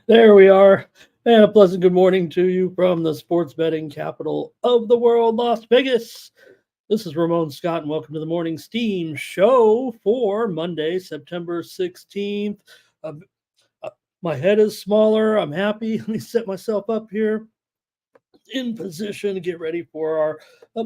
There we are. And a pleasant good morning to you from the sports betting capital of the world, Las Vegas. This is Ramon Scott, and welcome to the Morning Steam Show for Monday, September 16th. Uh, uh, my head is smaller. I'm happy. Let me set myself up here in position to get ready for our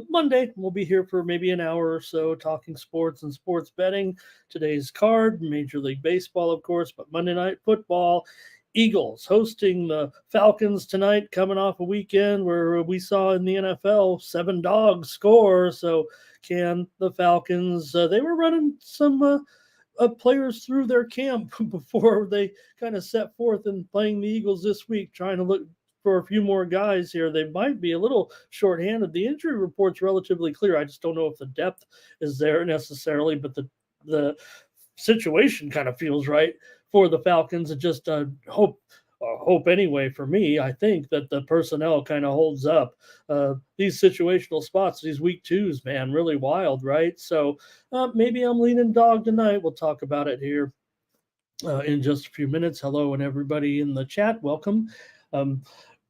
Monday. We'll be here for maybe an hour or so talking sports and sports betting. Today's card, Major League Baseball, of course, but Monday Night Football. Eagles hosting the Falcons tonight, coming off a weekend where we saw in the NFL 7 dogs score. So, can the Falcons? They were running some players through their camp before they kind of set forth in playing the Eagles this week, trying to look for a few more guys here. They might be a little shorthanded. The injury report's relatively clear. I just don't know if the depth is there necessarily, but the situation kind of feels right for the Falcons. And just hope anyway for me. I think that the personnel kind of holds up. These situational spots, these week twos, man, really wild, right? So maybe I'm leaning dog tonight. We'll talk about it here in just a few minutes. Hello, and everybody in the chat. Welcome. Um,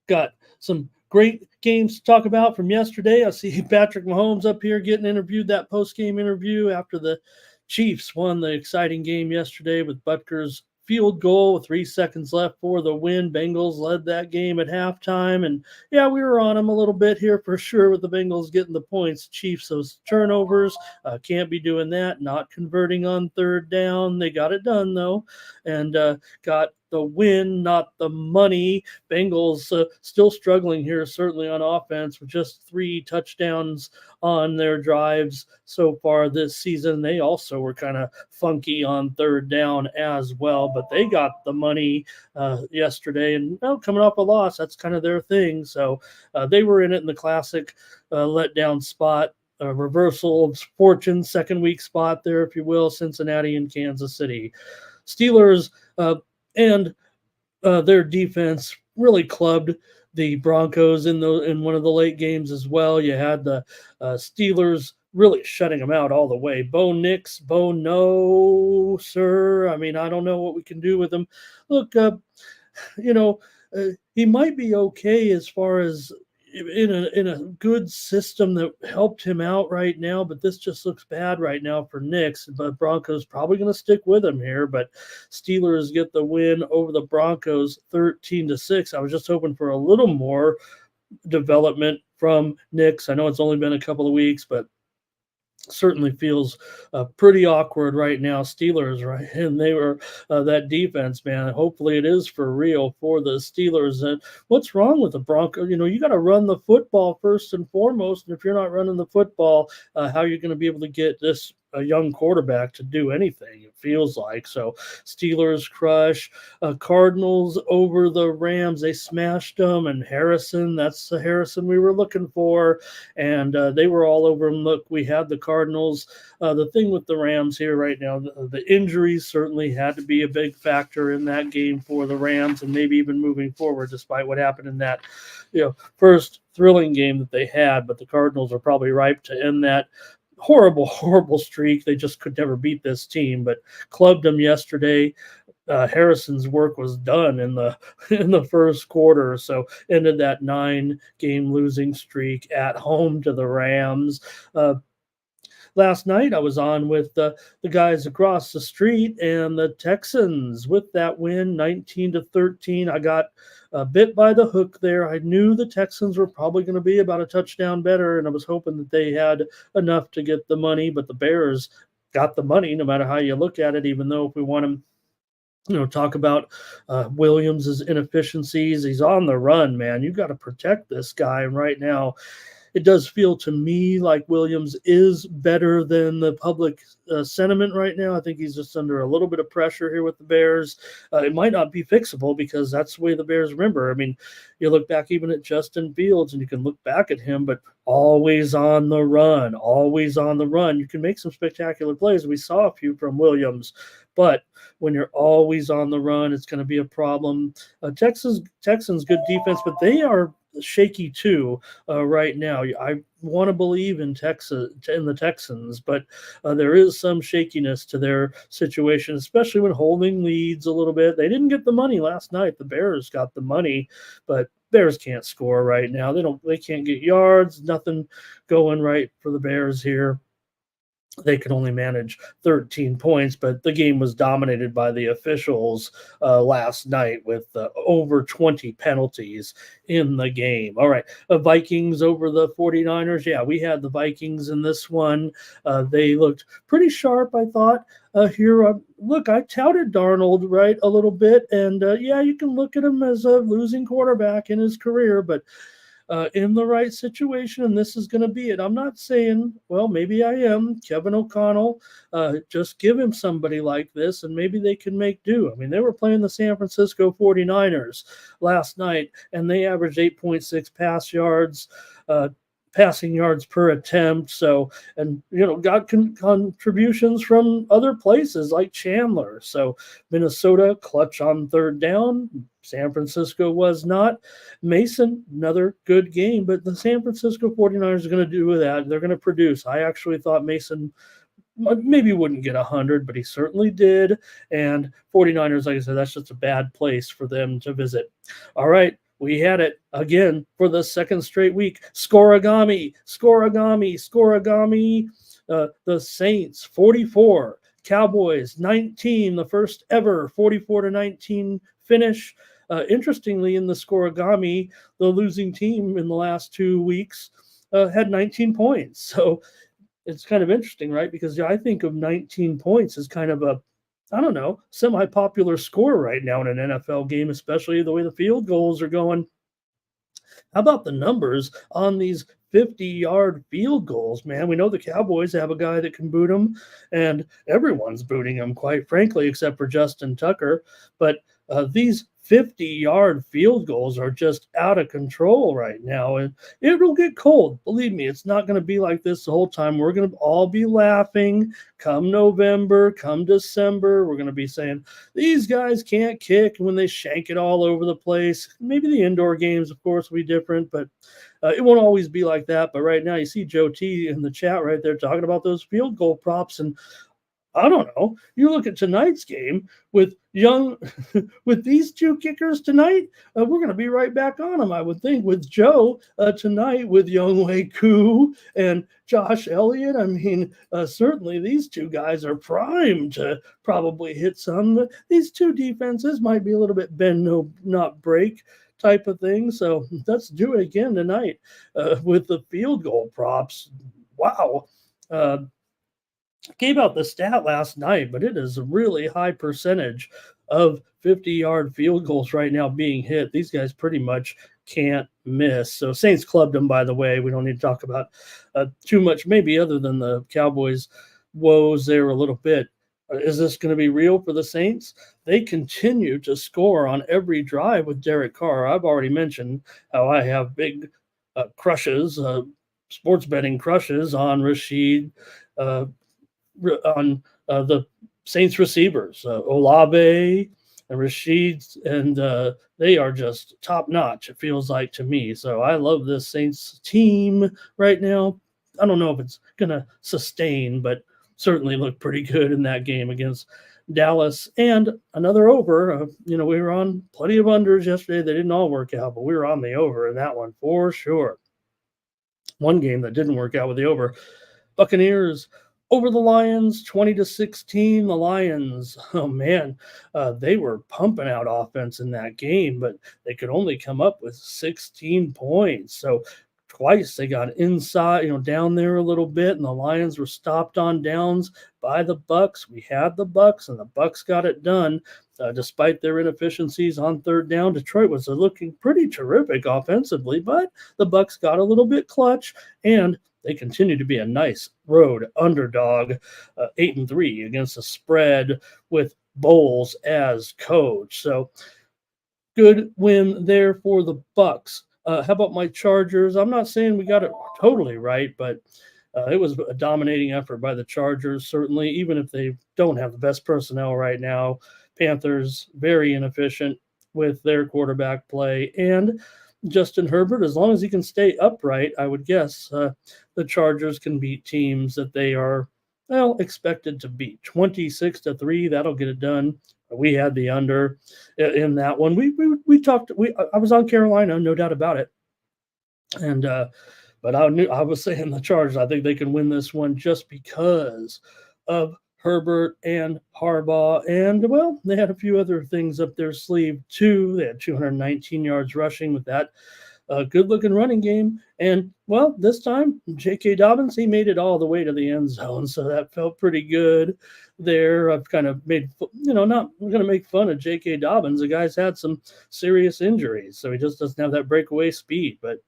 got some great games to talk about from yesterday. I see Patrick Mahomes up here getting interviewed, that post-game interview after the Chiefs won the exciting game yesterday with Butker's field goal with 3 seconds left for the win. Bengals led that game at halftime. And yeah, we were on them a little bit here for sure with the Bengals getting the points. Chiefs, those turnovers, can't be doing that. Not converting on third down. They got it done, though, and got the win, not the money. Bengals still struggling here, certainly on offense, with just 3 touchdowns on their drives so far this season. They also were kind of funky on third down as well, but they got the money yesterday, and coming off a loss, that's kind of their thing. So they were in it in the classic letdown spot. Reversal of fortune, second week spot there, if you will, Cincinnati and Kansas City. Steelers and their defense really clubbed the Broncos in one of the late games as well. You had the Steelers really shutting them out all the way. Bo Nix, no, sir. I mean, I don't know what we can do with him. Look, you know, he might be okay as far as in a good system that helped him out right now, but this just looks bad right now for Knicks. But Broncos probably going to stick with him here. But Steelers get the win over the Broncos 13-6. I was just hoping for a little more development from Knicks. I know it's only been a couple of weeks, but certainly feels pretty awkward right now. Steelers, right? And they were that defense, man. Hopefully it is for real for the Steelers. And what's wrong with the Broncos? You got to run the football first and foremost. And if you're not running the football, how are you going to be able to get this a young quarterback to do anything, it feels like. So Steelers crush. Cardinals over the Rams. They smashed them, and Harrison, that's the Harrison we were looking for, and they were all over them. Look, we had the Cardinals. The thing with the Rams here right now, the injuries certainly had to be a big factor in that game for the Rams, and maybe even moving forward, despite what happened in that first thrilling game that they had. But the Cardinals are probably ripe to end that horrible streak. They just could never beat this team, but clubbed them yesterday. Harrison's work was done in the first quarter, so ended that 9-game losing streak at home to the Rams. Last night I was on with the guys across the street, and the Texans with that win 19-13. I got bit by the hook there. I knew the Texans were probably going to be about a touchdown better, and I was hoping that they had enough to get the money, but the Bears got the money no matter how you look at it, even though if we want to talk about Williams' inefficiencies. He's on the run, man. You got to protect this guy. And right now, it does feel to me like Williams is better than the public sentiment right now. I think he's just under a little bit of pressure here with the Bears. It might not be fixable because that's the way the Bears remember. I mean, you look back even at Justin Fields, and you can look back at him, but always on the run, always on the run. You can make some spectacular plays. We saw a few from Williams, but when you're always on the run, it's going to be a problem. Texans, good defense, but they are shaky too right now. I want to believe in Texas in the Texans, but there is some shakiness to their situation, especially when holding leads a little bit. They didn't get the money last night. The Bears got the money, but Bears can't score right now. They can't get yards. Nothing going right for the Bears here. They could only manage 13 points, but the game was dominated by the officials last night with over 20 penalties in the game. All right, Vikings over the 49ers. Yeah, we had the Vikings in this one. They looked pretty sharp, I thought. Here, look, I touted Darnold right a little bit, and yeah, you can look at him as a losing quarterback in his career, but in the right situation, and this is going to be it. I'm not saying, well, maybe I am. Kevin O'Connell, just give him somebody like this, and maybe they can make do. I mean, they were playing the San Francisco 49ers last night, and they averaged 8.6 passing yards per attempt. So, and got contributions from other places like Chandler. So, Minnesota clutch on third down. San Francisco was not. Mason, another good game, but the San Francisco 49ers are going to do that. They're going to produce. I actually thought Mason maybe wouldn't get 100, but he certainly did. And 49ers, like I said, that's just a bad place for them to visit. All right. We had it again for the second straight week. Scorigami. The Saints 44, Cowboys 19, the first ever 44-19 finish. Interestingly, in the Scorigami, the losing team in the last 2 weeks had 19 points. So it's kind of interesting, right? Because I think of 19 points as kind of a, I don't know, semi-popular score right now in an NFL game, especially the way the field goals are going. How about the numbers on these 50-yard field goals, man? We know the Cowboys have a guy that can boot them, and everyone's booting him, quite frankly, except for Justin Tucker. But these 50-yard field goals are just out of control right now, and it'll get cold. Believe me, it's not going to be like this the whole time. We're going to all be laughing come November, come December. We're going to be saying, these guys can't kick when they shank it all over the place. Maybe the indoor games, of course, will be different, but it won't always be like that. But right now, you see Joe T in the chat right there talking about those field goal props, and I don't know. You look at tonight's game with with these two kickers tonight. We're going to be right back on them, I would think, with Joe tonight with Younghoe Koo and Josh Elliott. I mean, certainly these two guys are primed to probably hit some. These two defenses might be a little bit bend, no, not break type of thing. So let's do it again tonight with the field goal props. Wow. Gave out the stat last night, but it is a really high percentage of 50-yard field goals right now being hit. These guys pretty much can't miss. So Saints clubbed them, by the way. We don't need to talk about too much, maybe other than the Cowboys' woes there a little bit. Is this going to be real for the Saints? They continue to score on every drive with Derek Carr. I've already mentioned how I have big crushes, sports betting crushes on Rashid, on the Saints receivers, Olave and Rashid, and they are just top notch, it feels like to me. So I love this Saints team right now. I don't know if it's going to sustain, but certainly look pretty good in that game against Dallas. And another over. We were on plenty of unders yesterday. They didn't all work out, but we were on the over in that one for sure. One game that didn't work out with the over. Buccaneers over the Lions, 20-16. The Lions, oh man, they were pumping out offense in that game, but they could only come up with 16 points. So twice they got inside, down there a little bit, and the Lions were stopped on downs by the Bucs. We had the Bucs, and the Bucs got it done. Despite their inefficiencies on third down, Detroit was looking pretty terrific offensively, but the Bucs got a little bit clutch, and they continue to be a nice road underdog, 8-3 against the spread with Bowles as coach. So good win there for the Bucs. How about my Chargers? I'm not saying we got it totally right, but it was a dominating effort by the Chargers, certainly, even if they don't have the best personnel right now. Panthers, very inefficient with their quarterback play. And Justin Herbert, as long as he can stay upright, I would guess the Chargers can beat teams that they are well expected to beat. 26-3, that'll get it done. We had the under in that one. We talked. I was on Carolina, no doubt about it, and but I was saying the Chargers. I think they can win this one just because of Herbert and Harbaugh, and well, they had a few other things up their sleeve too. They had 219 yards rushing with that good looking running game. And well, this time, J.K. Dobbins, he made it all the way to the end zone. So that felt pretty good there. I've kind of made, not going to make fun of J.K. Dobbins. The guy's had some serious injuries, so he just doesn't have that breakaway speed. But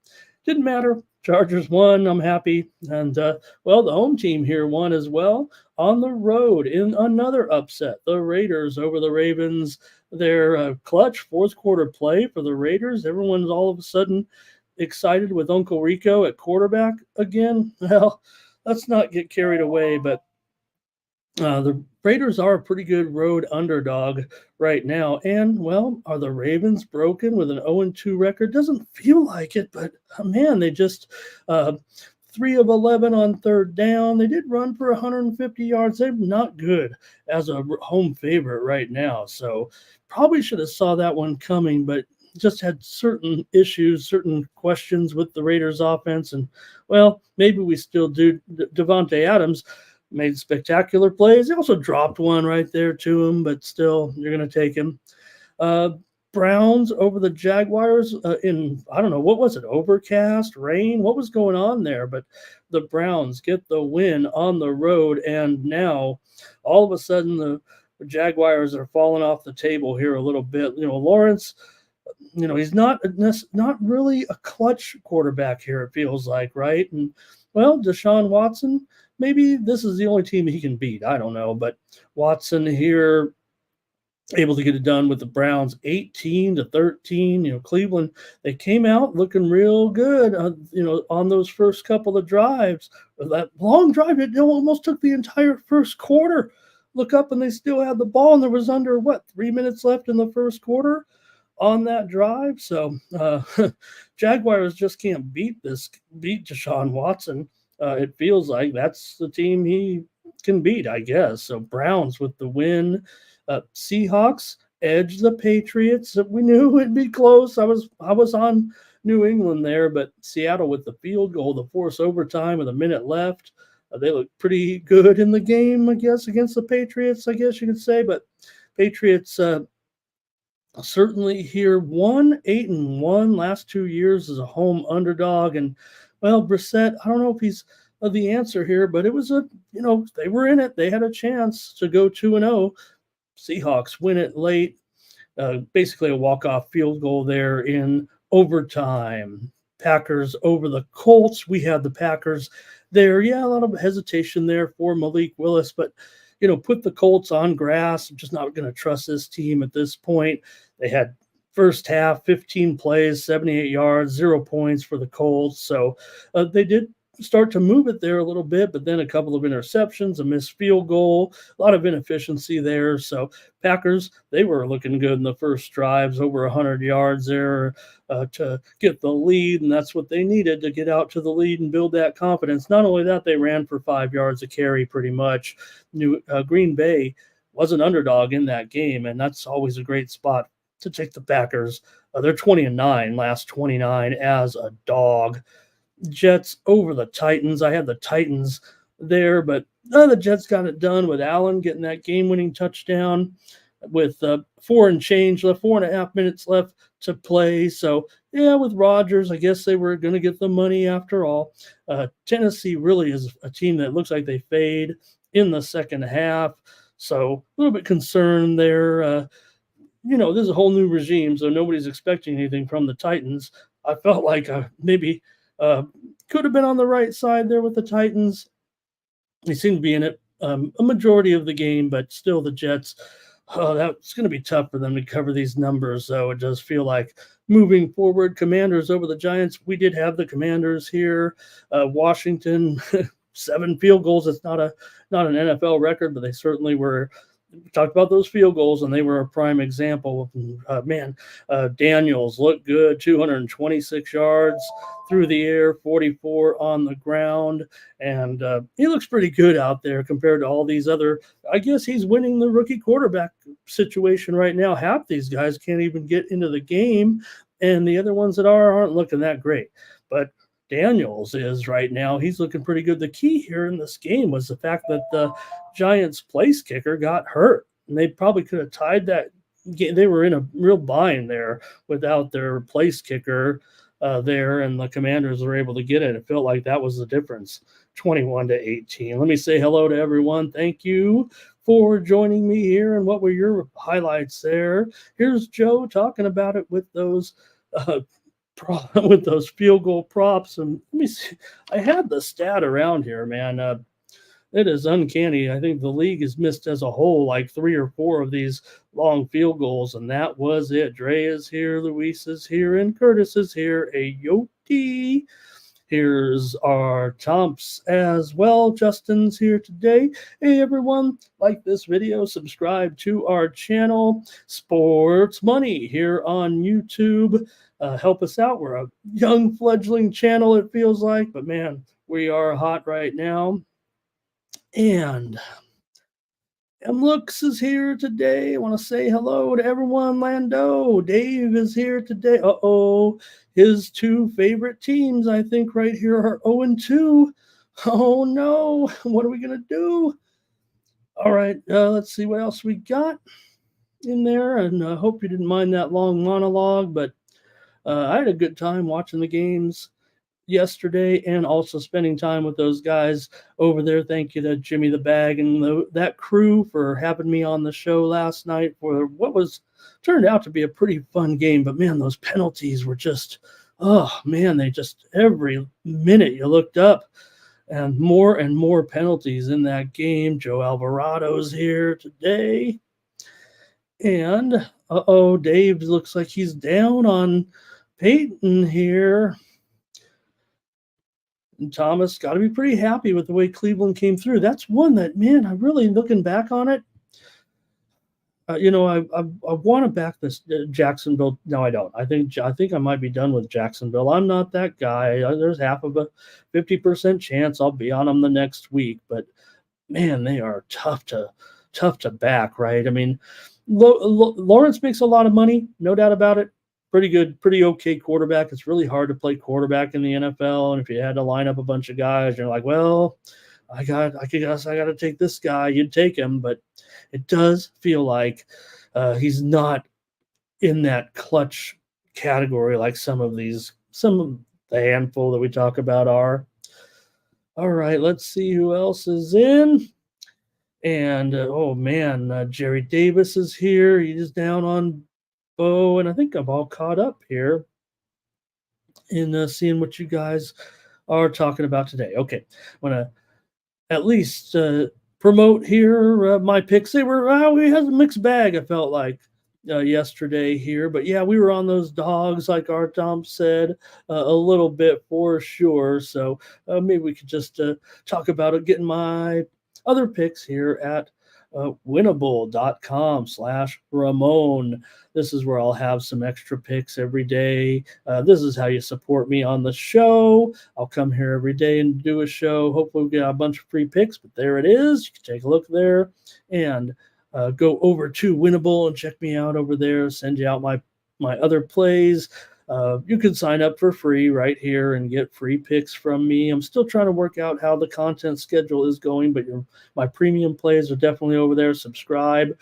didn't matter. Chargers won. I'm happy. And well, the home team here won as well on the road in another upset. The Raiders over the Ravens. Their clutch fourth quarter play for the Raiders. Everyone's all of a sudden excited with Uncle Rico at quarterback again. Well, let's not get carried away, but the Raiders are a pretty good road underdog right now. And, well, are the Ravens broken with an 0-2 record? Doesn't feel like it, but man, they just 3 of 11 on third down. They did run for 150 yards. They're not good as a home favorite right now. So probably should have saw that one coming, but just had certain issues, certain questions with the Raiders offense. And, well, maybe we still do. Devontae Adams made spectacular plays. He also dropped one right there to him, but still, you're going to take him. Browns over the Jaguars in, I don't know, what was it, overcast, rain? What was going on there? But the Browns get the win on the road, and now all of a sudden the Jaguars are falling off the table here a little bit. Lawrence, he's not really a clutch quarterback here, it feels like, right? And, well, Deshaun Watson, maybe this is the only team he can beat. I don't know, but Watson here able to get it done with the Browns 18-13. Cleveland, they came out looking real good, on those first couple of drives. That long drive, it almost took the entire first quarter. Look up and they still had the ball, and there was under, 3 minutes left in the first quarter on that drive. So Jaguars just can't beat Deshaun Watson. It feels like that's the team he can beat, I guess. So Browns with the win. Seahawks edge the Patriots. We knew it'd be close. I was on New England there, but Seattle with the field goal, the force overtime with a minute left. They look pretty good in the game, I guess, against the Patriots, I guess you could say. But Patriots certainly here 1-8-1 last 2 years as a home underdog. And, well, Brissett, I don't know if he's the answer here, but it was they were in it. They had a chance to go 2-0. Seahawks win it late, basically a walk-off field goal there in overtime. Packers over the Colts. We had the Packers there. Yeah, a lot of hesitation there for Malik Willis, but, put the Colts on grass. I'm just not going to trust this team at this point. They had first half, 15 plays, 78 yards, 0 points for the Colts. So they did start to move it there a little bit, but then a couple of interceptions, a missed field goal, a lot of inefficiency there. So Packers, they were looking good in the first drives, over 100 yards there to get the lead, and that's what they needed to get out to the lead and build that confidence. Not only that, they ran for 5 yards a carry pretty much. Green Bay was an underdog in that game, and that's always a great spot to take the Packers. They're 20-9, last 29 as a dog. Jets over the Titans. I had the Titans there, but the Jets got it done with Allen getting that game-winning touchdown with 4.5 minutes left to play. So, yeah, with Rodgers, I guess they were going to get the money after all. Tennessee really is a team that looks like they fade in the second half. So, a little bit concerned there. This is a whole new regime, so nobody's expecting anything from the Titans. I felt like maybe could have been on the right side there with the Titans. They seem to be in it a majority of the game, but still the Jets, that's going to be tough for them to cover these numbers. So it does feel like moving forward. Commanders over the Giants. We did have the Commanders here. Washington, 7 field goals. It's not an NFL record, but they certainly were we talked about those field goals, and they were a prime example. Daniels looked good, 226 yards through the air, 44 on the ground, and he looks pretty good out there compared to all these other. I guess he's winning the rookie quarterback situation right now. Half these guys can't even get into the game, and the other ones that aren't looking that great. But Daniels is right now. He's looking pretty good. The key here in this game was the fact that the Giants' place kicker got hurt, and they probably could have tied that game. They were in a real bind there without their place kicker there, and the Commanders were able to get it. It felt like that was the difference, 21-18. Let me say hello to everyone. Thank you for joining me here. And what were your highlights there? Here's Joe talking about it with those with those field goal props. And let me see, I had the stat around here, man. It is uncanny. I think the league has missed as a whole like 3 or 4 of these long field goals, and that was it. Dre is here, Luis is here, and Curtis is here. Ayote. Here's our Tomps as well. Justin's here today. Hey, everyone, like this video, subscribe to our channel, Sports Money, here on YouTube. Help us out. We're a young fledgling channel, it feels like, but man, we are hot right now. And Looks is here today. I want to say hello to everyone. Lando, Dave is here today. His 2 favorite teams, I think, right here are 0-2. Oh no, what are we gonna do? All right, let's see what else we got in there, and I hope you didn't mind that long monologue, but I had a good time watching the games yesterday and also spending time with those guys over there. Thank you to Jimmy the Bag and that crew for having me on the show last night for what was turned out to be a pretty fun game. But man, those penalties were just, oh man, they just every minute you looked up and more penalties in that game. Joe Alvarado's here today. And Dave looks like he's down on Peyton here. And Thomas got to be pretty happy with the way Cleveland came through. That's one that, man, I'm really looking back on it. I want to back this Jacksonville. No, I don't. I think I might be done with Jacksonville. I'm not that guy. There's half of a 50% chance I'll be on them the next week. But man, they are tough to back, right? I mean, Lawrence makes a lot of money, no doubt about it. Pretty good, pretty okay quarterback. It's really hard to play quarterback in the NFL. And if you had to line up a bunch of guys, you're like, well, I got to take this guy. You'd take him, but it does feel like he's not in that clutch category like some of the handful that we talk about are. All right, let's see who else is in. And Jerry Davis is here. He's down on Bo, and I think I'm all caught up here in seeing what you guys are talking about today. Okay, I'm going to at least promote here my picks. We had a mixed bag, I felt like, yesterday here. But yeah, we were on those dogs, like our Tom said, a little bit for sure. So maybe we could just talk about it, getting my other picks here at winnable.com/Ramon. This is where I'll have some extra picks every day. This is how you support me on the show. I'll come here every day and do a show. Hopefully we get a bunch of free picks, but there it is. You can take a look there and go over to Winnable and check me out over there. Send you out my other plays. You can sign up for free right here and get free picks from me. I'm still trying to work out how the content schedule is going, but my premium plays are definitely over there. Subscribe.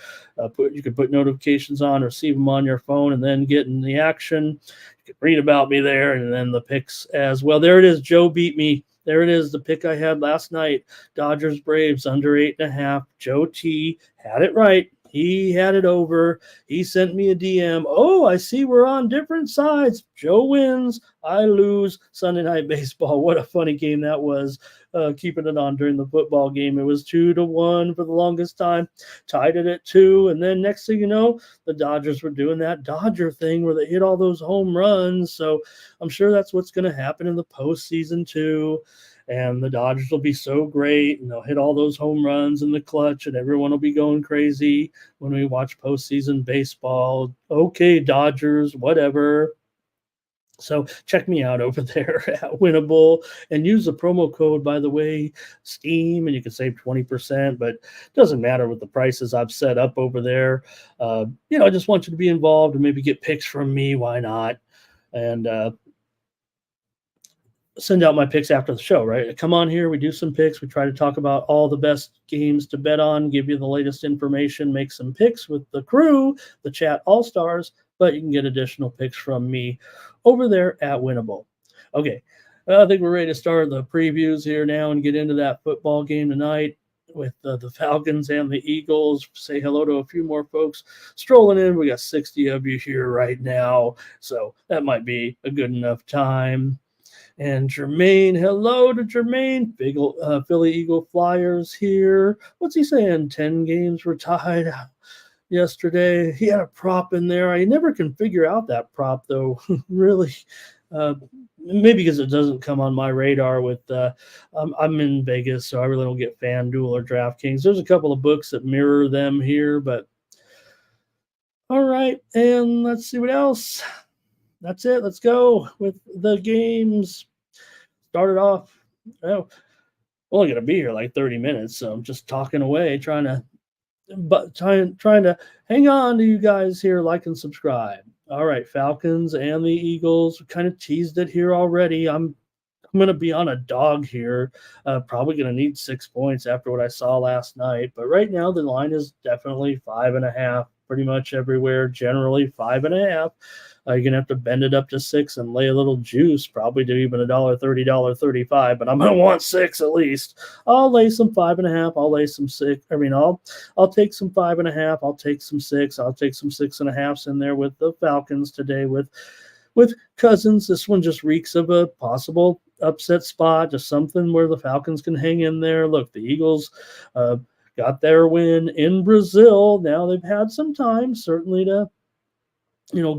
You can put notifications on, receive them on your phone, and then get in the action. You can read about me there, and then the picks as well. There it is. Joe beat me. There it is, the pick I had last night. Dodgers Braves under 8.5. Joe T had it right. He had it over. He sent me a DM. Oh, I see we're on different sides. Joe wins. I lose. Sunday Night Baseball. What a funny game that was. Keeping it on during the football game. It was 2-1 for the longest time. Tied it at 2. And then next thing you know, the Dodgers were doing that Dodger thing where they hit all those home runs. So I'm sure that's what's going to happen in the postseason too. and the Dodgers will be so great, and they'll hit all those home runs in the clutch, and everyone will be going crazy when we watch postseason baseball. Okay, Dodgers, whatever. So check me out over there at Winnable and use the promo code, by the way, Steam, and you can save 20%. But it doesn't matter with the prices I've set up over there. I just want you to be involved and maybe get picks from me. Why not? And send out my picks after the show, right? Come on here, we do some picks. We try to talk about all the best games to bet on, give you the latest information, make some picks with the crew, the chat all stars, but you can get additional picks from me over there at Winnable. Okay, I think we're ready to start the previews here now and get into that football game tonight with the Falcons and the Eagles. Say hello to a few more folks strolling in. We got 60 of you here right now, so that might be a good enough time. And Jermaine, hello to Jermaine. Big Philly Eagle Flyers here. What's he saying? 10 games were tied yesterday. He had a prop in there. I never can figure out that prop, though, really. Maybe because it doesn't come on my radar with I'm in Vegas, so I really don't get FanDuel or DraftKings. There's a couple of books that mirror them here, but all right. And let's see what else. That's it. Let's go with the games. Started off. Oh, we're only gonna be here like 30 minutes, so I'm just talking away, trying to hang on to you guys here, like and subscribe. All right, Falcons and the Eagles. Kind of teased it here already. I'm gonna be on a dog here. Probably gonna need 6 points after what I saw last night. But right now the line is definitely 5.5. Pretty much everywhere. Generally 5.5. You're going to have to bend it up to 6 and lay a little juice, probably to even $1.30, $1.35, but I'm going to want 6 at least. I'll lay some 5.5. I'll lay some 6. I'll take some 5.5. I'll take some 6. I'll take some 6.5s in there with the Falcons today with Cousins. This one just reeks of a possible upset spot, just something where the Falcons can hang in there. Look, the Eagles got their win in Brazil. Now they've had some time, certainly, to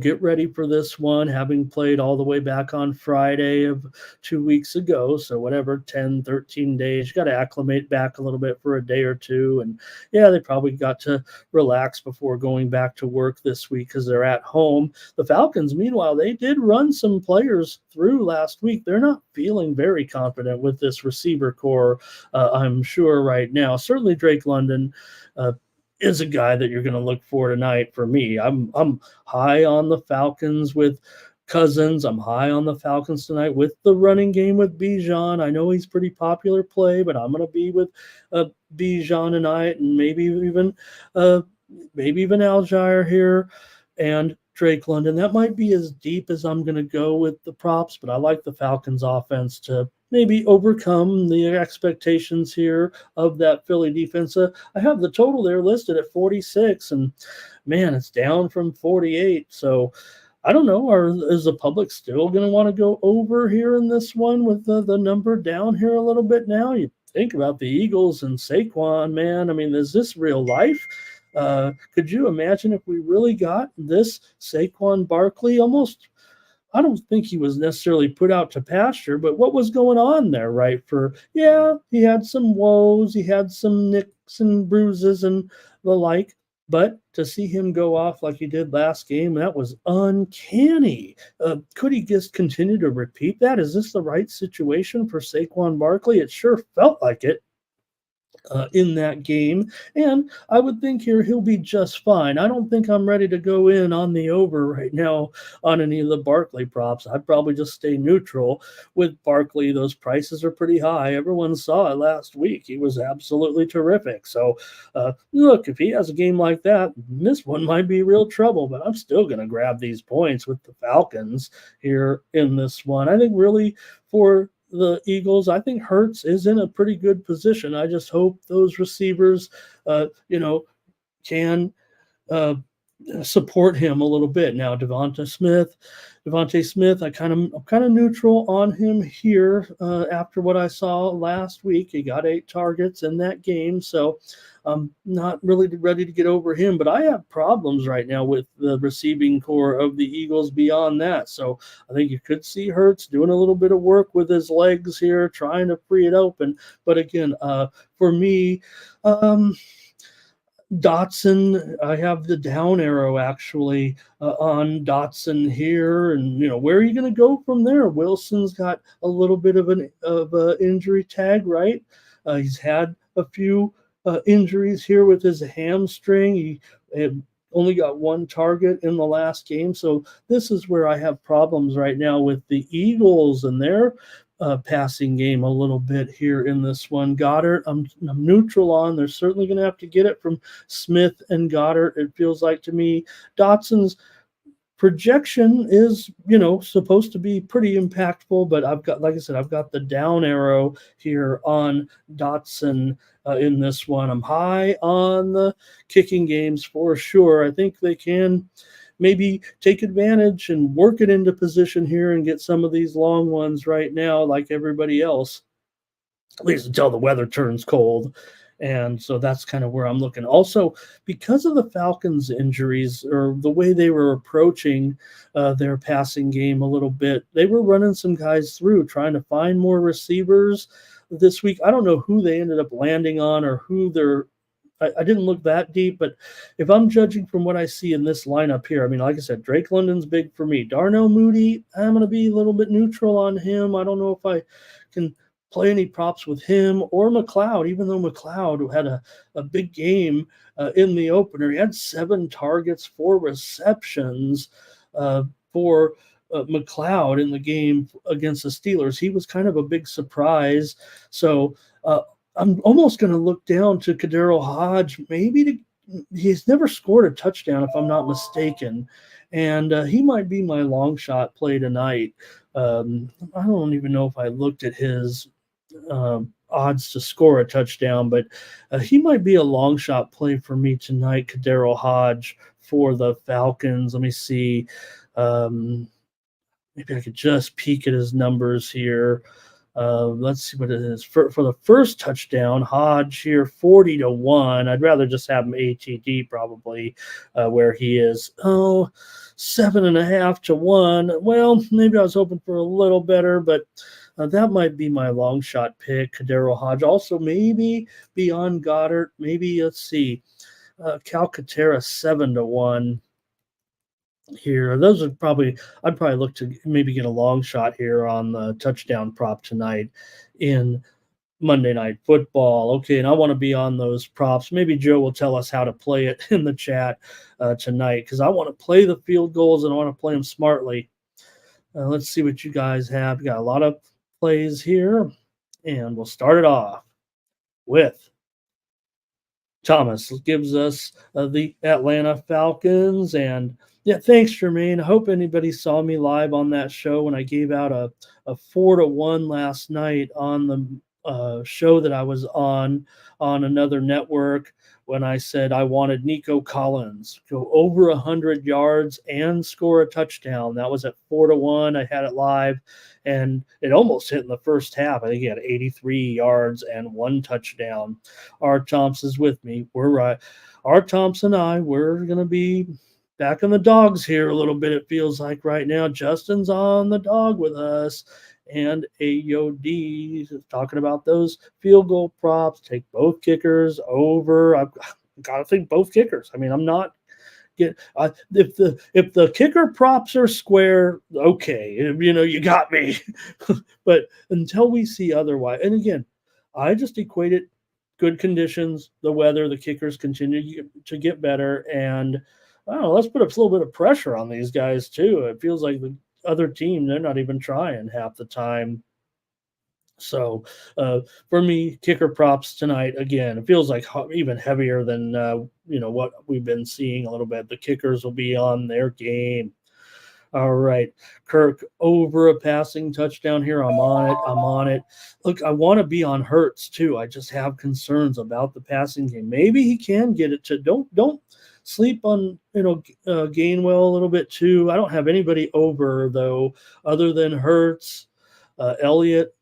get ready for this one, having played all the way back on Friday of 2 weeks ago. So whatever, 10, 13 days, you got to acclimate back a little bit for a day or two. And yeah, they probably got to relax before going back to work this week because they're at home. The Falcons, meanwhile, they did run some players through last week. They're not feeling very confident with this receiver core, I'm sure, right now. Certainly Drake London, is a guy that you're going to look for tonight for me. I'm high on the Falcons with Cousins. I'm high on the Falcons tonight with the running game with Bijan. I know he's pretty popular play, but I'm going to be with Bijan tonight, and maybe even Algier here and Drake London. That might be as deep as I'm going to go with the props, but I like the Falcons offense to maybe overcome the expectations here of that Philly defense. I have the total there listed at 46, and man, it's down from 48. So I don't know. Is the public still going to want to go over here in this one with the number down here a little bit now? You think about the Eagles and Saquon, man. I mean, is this real life? Could you imagine if we really got this Saquon Barkley almost? I don't think he was necessarily put out to pasture, but what was going on there, right? He had some woes, he had some nicks and bruises and the like, but to see him go off like he did last game, that was uncanny. Could he just continue to repeat that? Is this the right situation for Saquon Barkley? It sure felt like it. In that game, and I would think here he'll be just fine. I don't think I'm ready to go in on the over right now on any of the Barkley props. I'd probably just stay neutral with Barkley. Those prices are pretty high. Everyone saw it last week. He was absolutely terrific. So look, if he has a game like that, this one might be real trouble, but I'm still going to grab these points with the Falcons here in this one. I think really for the Eagles, I think Hurts is in a pretty good position. I just hope those receivers, can support him a little bit. Now, Devontae Smith, I'm kind of neutral on him here after what I saw last week. He got 8 targets in that game, so I'm not really ready to get over him. But I have problems right now with the receiving core of the Eagles beyond that. So I think you could see Hurts doing a little bit of work with his legs here, trying to free it open. But again, for me, um, Dotson, I have the down arrow actually on Dotson here, and where are you going to go from there? Wilson's got a little bit of an injury tag, right? He's had a few injuries here with his hamstring. He had only got 1 target in the last game, so this is where I have problems right now with the Eagles and their passing game a little bit here in this one. Goddard, I'm neutral on. They're certainly going to have to get it from Smith and Goddard. It feels like to me, Dotson's projection is, supposed to be pretty impactful, but like I said, I've got the down arrow here on Dotson in this one. I'm high on the kicking games for sure. I think they can maybe take advantage and work it into position here and get some of these long ones right now, like everybody else, at least until the weather turns cold. And so that's kind of where I'm looking. Also, because of the Falcons' injuries or the way they were approaching their passing game a little bit, they were running some guys through, trying to find more receivers this week. I don't know who they ended up landing on or who they're I didn't look that deep, but if I'm judging from what I see in this lineup here, I mean, like I said, Drake London's big for me. Darnell Mooney, I'm going to be a little bit neutral on him. I don't know if I can play any props with him or McLeod, even though McLeod had a big game in the opener. He had 7 targets, 4 receptions for McLeod in the game against the Steelers. He was kind of a big surprise. So, I'm almost going to look down to Kadero Hodge. He's never scored a touchdown, if I'm not mistaken, and he might be my long shot play tonight. I don't even know if I looked at his odds to score a touchdown, but he might be a long shot play for me tonight. Kadero Hodge for the Falcons. Let me see. Maybe I could just peek at his numbers here. Let's see what it is for the first touchdown. Hodge here 40-1. I'd rather just have him ATD probably where he is. 7.5-1. Well, maybe I was hoping for a little better, but that might be my long shot pick. Kadero Hodge also maybe beyond Goddard. Maybe let's see. Calcaterra 7-1. Here. I'd probably look to maybe get a long shot here on the touchdown prop tonight in Monday Night Football. Okay, and I want to be on those props. Maybe Joe will tell us how to play it in the chat tonight because I want to play the field goals and I want to play them smartly. Let's see what you guys have. We got a lot of plays here, and we'll start it off with Thomas gives us the Atlanta Falcons. And yeah, thanks, Jermaine. I hope anybody saw me live on that show when I gave out a 4-1 last night on the show that I was on another network when I said I wanted Nico Collins go over 100 yards and score a touchdown. That was at 4-1. I had it live, and it almost hit in the first half. I think he had 83 yards and 1 touchdown. Art Thompson's with me. We're right. Art Thompson and I, we're going to be back on the dogs here a little bit, it feels like right now. Justin's on the dog with us. And AOD is talking about those field goal props. Take both kickers over. I've got to think both kickers. I mean, I'm not get if the kicker props are square, okay, you got me. But until we see otherwise, and again, I just equated good conditions, the weather, the kickers continue to get better, and I don't know, let's put a little bit of pressure on these guys too. It feels like the other team, they're not even trying half the time. So for me, kicker props tonight, again, it feels like even heavier than what we've been seeing a little bit. The kickers will be on their game. All right, Kirk over a passing touchdown here. I'm on it. Look, I want to be on Hurts too. I just have concerns about the passing game. Maybe he can get it to don't sleep on Gainwell a little bit too. I don't have anybody over though, other than Hurts, Elliott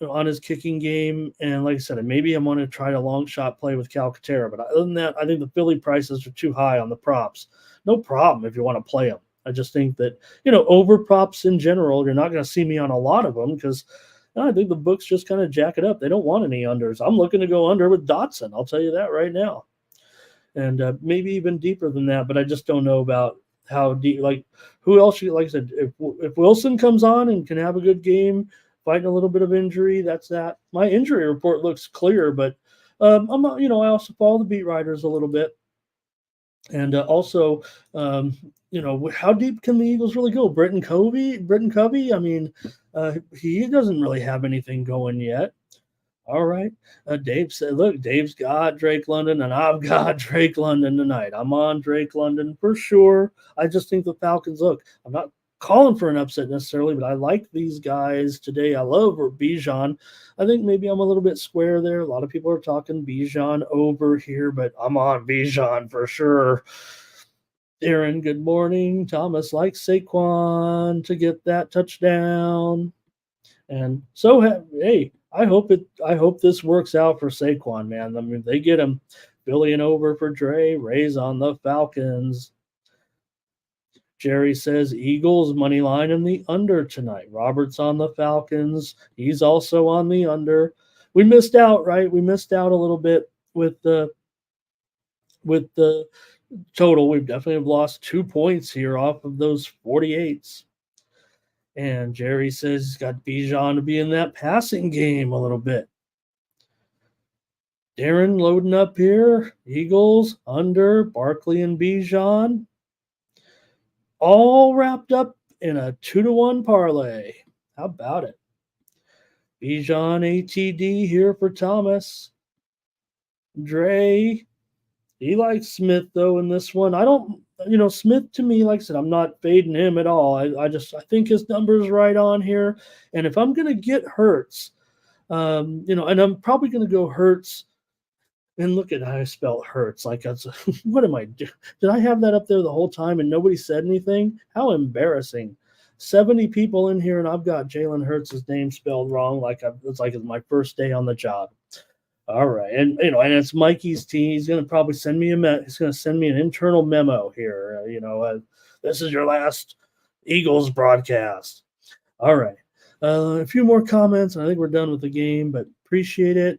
on his kicking game, and like I said, maybe I'm going to try a long shot play with Calcaterra. But other than that, I think the Philly prices are too high on the props. No problem if you want to play them. I just think that over props in general, you're not going to see me on a lot of them because I think the books just kind of jack it up. They don't want any unders. I'm looking to go under with Dotson. I'll tell you that right now, and maybe even deeper than that. But I just don't know about how deep. Like who else? Like I said, if Wilson comes on and can have a good game, fighting a little bit of injury, that's that. My injury report looks clear, but I also follow the beat writers a little bit, and also how deep can the Eagles really go? Britton Covey. I mean, he doesn't really have anything going yet. All right. Dave said, look, Dave's got Drake London, and I've got Drake London tonight. I'm on Drake London for sure. I just think the Falcons, look, I'm not calling for an upset necessarily, but I like these guys today. I love Bijan. I think maybe I'm a little bit square there. A lot of people are talking Bijan over here, but I'm on Bijan for sure. Aaron, good morning. Thomas likes Saquon to get that touchdown. And so, hey, I hope this works out for Saquon, man. I mean, they get him billion over for Dre, Ray's on the Falcons. Jerry says Eagles money line in the under tonight. Robert's on the Falcons. He's also on the under. We missed out, right? We missed out a little bit with the total. We've definitely lost 2 points here off of those 48s. And Jerry says he's got Bijan to be in that passing game a little bit. Darren loading up here. Eagles, under, Barkley and Bijan. All wrapped up in a 2-1 parlay. How about it? Bijan ATD here for Thomas. Dre. He likes Smith, though, in this one. I don't, Smith to me, like I said, I'm not fading him at all. I think his number's right on here. And if I'm going to get Hurts, and I'm probably going to go Hurts. And look at how I spelled Hurts. Like, that's what am I doing? Did I have that up there the whole time and nobody said anything? How embarrassing. 70 people in here, and I've got Jalen Hurts' name spelled wrong. It's my first day on the job. All right, and and it's Mikey's team. He's going to probably send me he's going to send me an internal memo here. This is your last Eagles broadcast. All right, a few more comments, and I think we're done with the game. But appreciate it.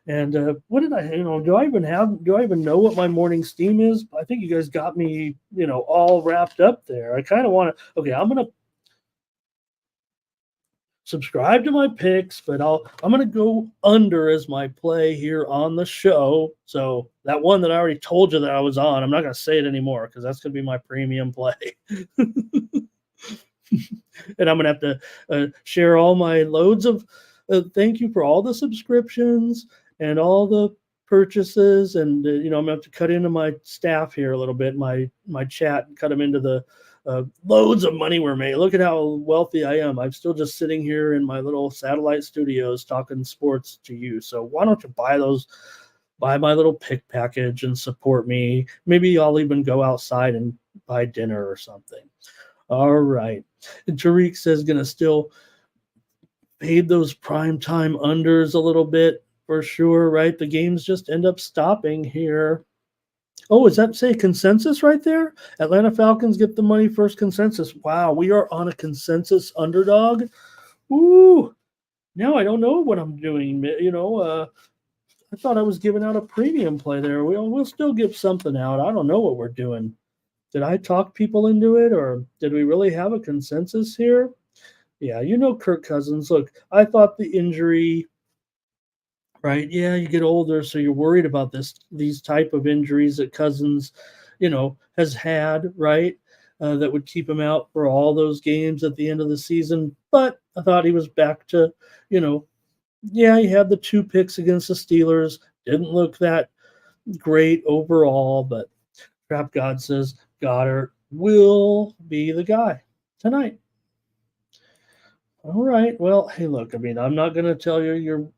And what did I? Do I even know what my morning steam is? I think you guys got me, all wrapped up there. I kind of want to. Okay, I'm going to subscribe to my picks, but I'm going to go under as my play here on the show. So that one that I already told you that I was on, I'm not going to say it anymore because that's going to be my premium play. And I'm going to have to share all my loads of thank you for all the subscriptions and all the purchases. And, I'm going to have to cut into my staff here a little bit, my chat, and cut them into the loads of money we're making. Look at how wealthy I am. I'm still just sitting here in my little satellite studios talking sports to you. So why don't you buy my little pick package and support me? Maybe I'll even go outside and buy dinner or something. All right. And Tariq says going to still fade those prime time unders a little bit for sure, right? The games just end up stopping here. Oh, is that say consensus right there? Atlanta Falcons get the money first consensus. Wow, we are on a consensus underdog. Ooh, now I don't know what I'm doing. I thought I was giving out a premium play there. We'll still give something out. I don't know what we're doing. Did I talk people into it, or did we really have a consensus here? Yeah, Kirk Cousins. Look, I thought the injury, right? Yeah, you get older, so you're worried about these type of injuries that Cousins, has had, right? That would keep him out for all those games at the end of the season. But I thought he was back to, yeah, he had the 2 picks against the Steelers. Didn't look that great overall, but Trap God says Goddard will be the guy tonight. All right. Well, hey, look, I mean, I'm not going to tell you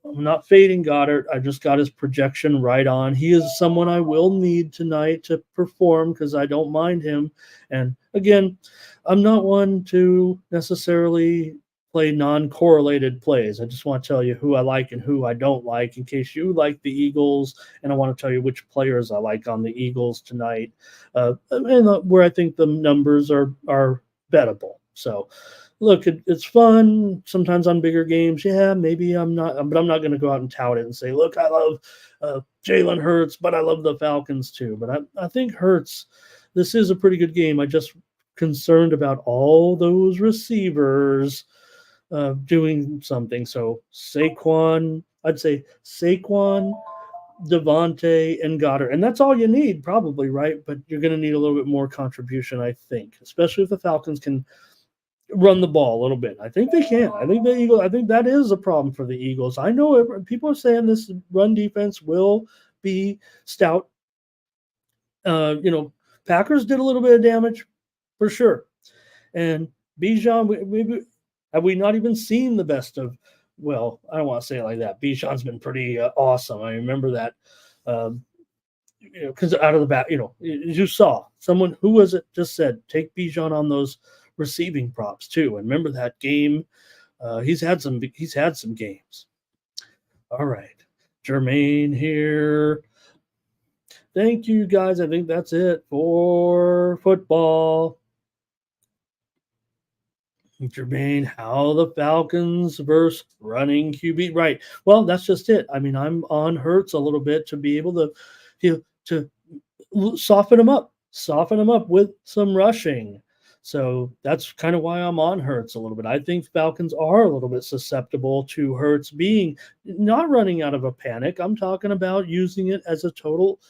I'm not fading Goddard. I just got his projection right on. He is someone I will need tonight to perform because I don't mind him. And again, I'm not one to necessarily play non-correlated plays. I just want to tell you who I like and who I don't like in case you like the Eagles, and I want to tell you which players I like on the Eagles tonight, and where I think the numbers are bettable. So look, it's fun sometimes on bigger games. Yeah, maybe I'm not, but I'm not going to go out and tout it and say, look, I love Jalen Hurts, but I love the Falcons too. But I think Hurts, this is a pretty good game. I just concerned about all those receivers doing something. So Saquon, I'd say Saquon, Devontae, and Goddard. And that's all you need, probably, right? But you're going to need a little bit more contribution, I think, especially if the Falcons can run the ball a little bit. I think they can. I think the Eagles. I think that is a problem for the Eagles. I know people are saying this run defense will be stout. Packers did a little bit of damage for sure, and Bijan. Maybe have we not even seen the best of? Well, I don't want to say it like that. Bijan's been pretty awesome. I remember that. Because out of the bat, as you saw, someone who was it just said, take Bijan on those receiving props too. And remember that game? He's had some games. All right, Jermaine here. Thank you guys. I think that's it for football. Jermaine, how the Falcons versus running QB. Right. Well, that's just it. I mean, I'm on Hurts a little bit to be able to soften them up with some rushing. So that's kind of why I'm on Hurts a little bit. I think Falcons are a little bit susceptible to Hurts being not running out of a panic. I'm talking about using it as a total,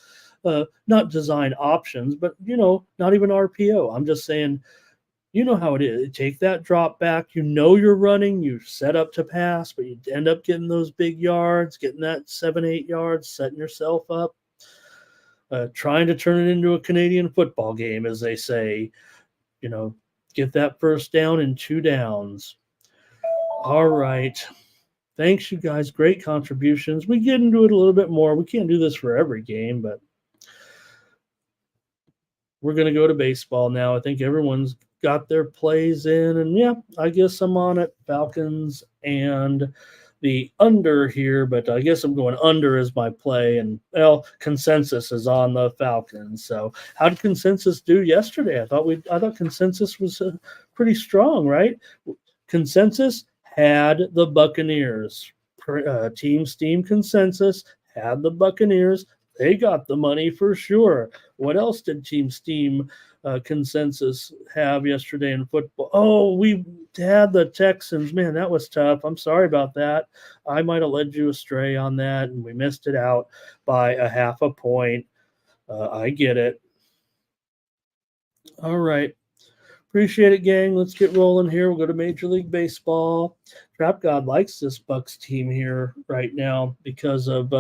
not design options, but not even RPO. I'm just saying, you know how it is. Take that drop back. You're running. You set up to pass, but you end up getting those big yards, getting that 7-8 yards, setting yourself up. Trying to turn it into a Canadian football game, as they say, get that first down and 2 downs. All right. Thanks, you guys. Great contributions. We get into it a little bit more. We can't do this for every game, but we're going to go to baseball now. I think everyone's got their plays in, and yeah, I guess I'm on it. Falcons and the under here, but I guess I'm going under as my play, and consensus is on the Falcons. So how did consensus do yesterday? I thought consensus was pretty strong, right? Consensus had the Buccaneers. Team Steam consensus had the Buccaneers. They got the money for sure. What else did Team Steam consensus have yesterday in football? Oh, we had the Texans. Man, that was tough. I'm sorry about that. I might have led you astray on that, and we missed it out by a half a point. I get it. All right. Appreciate it, gang. Let's get rolling here. We'll go to Major League Baseball. Trap God likes this Bucks team here right now because of,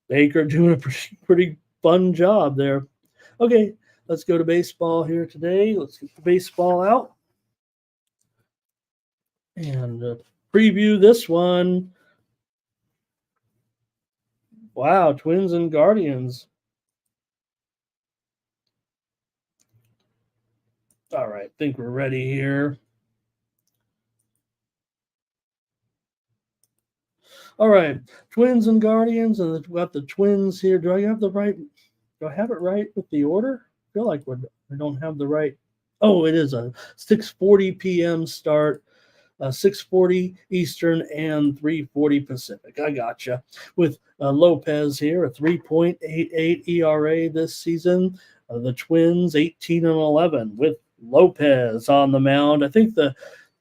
Baker doing a pretty fun job there. Okay, let's go to baseball here today. Let's get the baseball out and preview this one. Wow, Twins and Guardians. All right, think we're ready here. All right, Twins and Guardians, and we've got the Twins here. Do I have it right with the order? I feel like we don't have the right. Oh, it is a 6:40 p.m. start. 6:40 Eastern and 3:40 Pacific. I gotcha. With Lopez here, a 3.88 ERA this season. The Twins 18-11 with Lopez on the mound. I think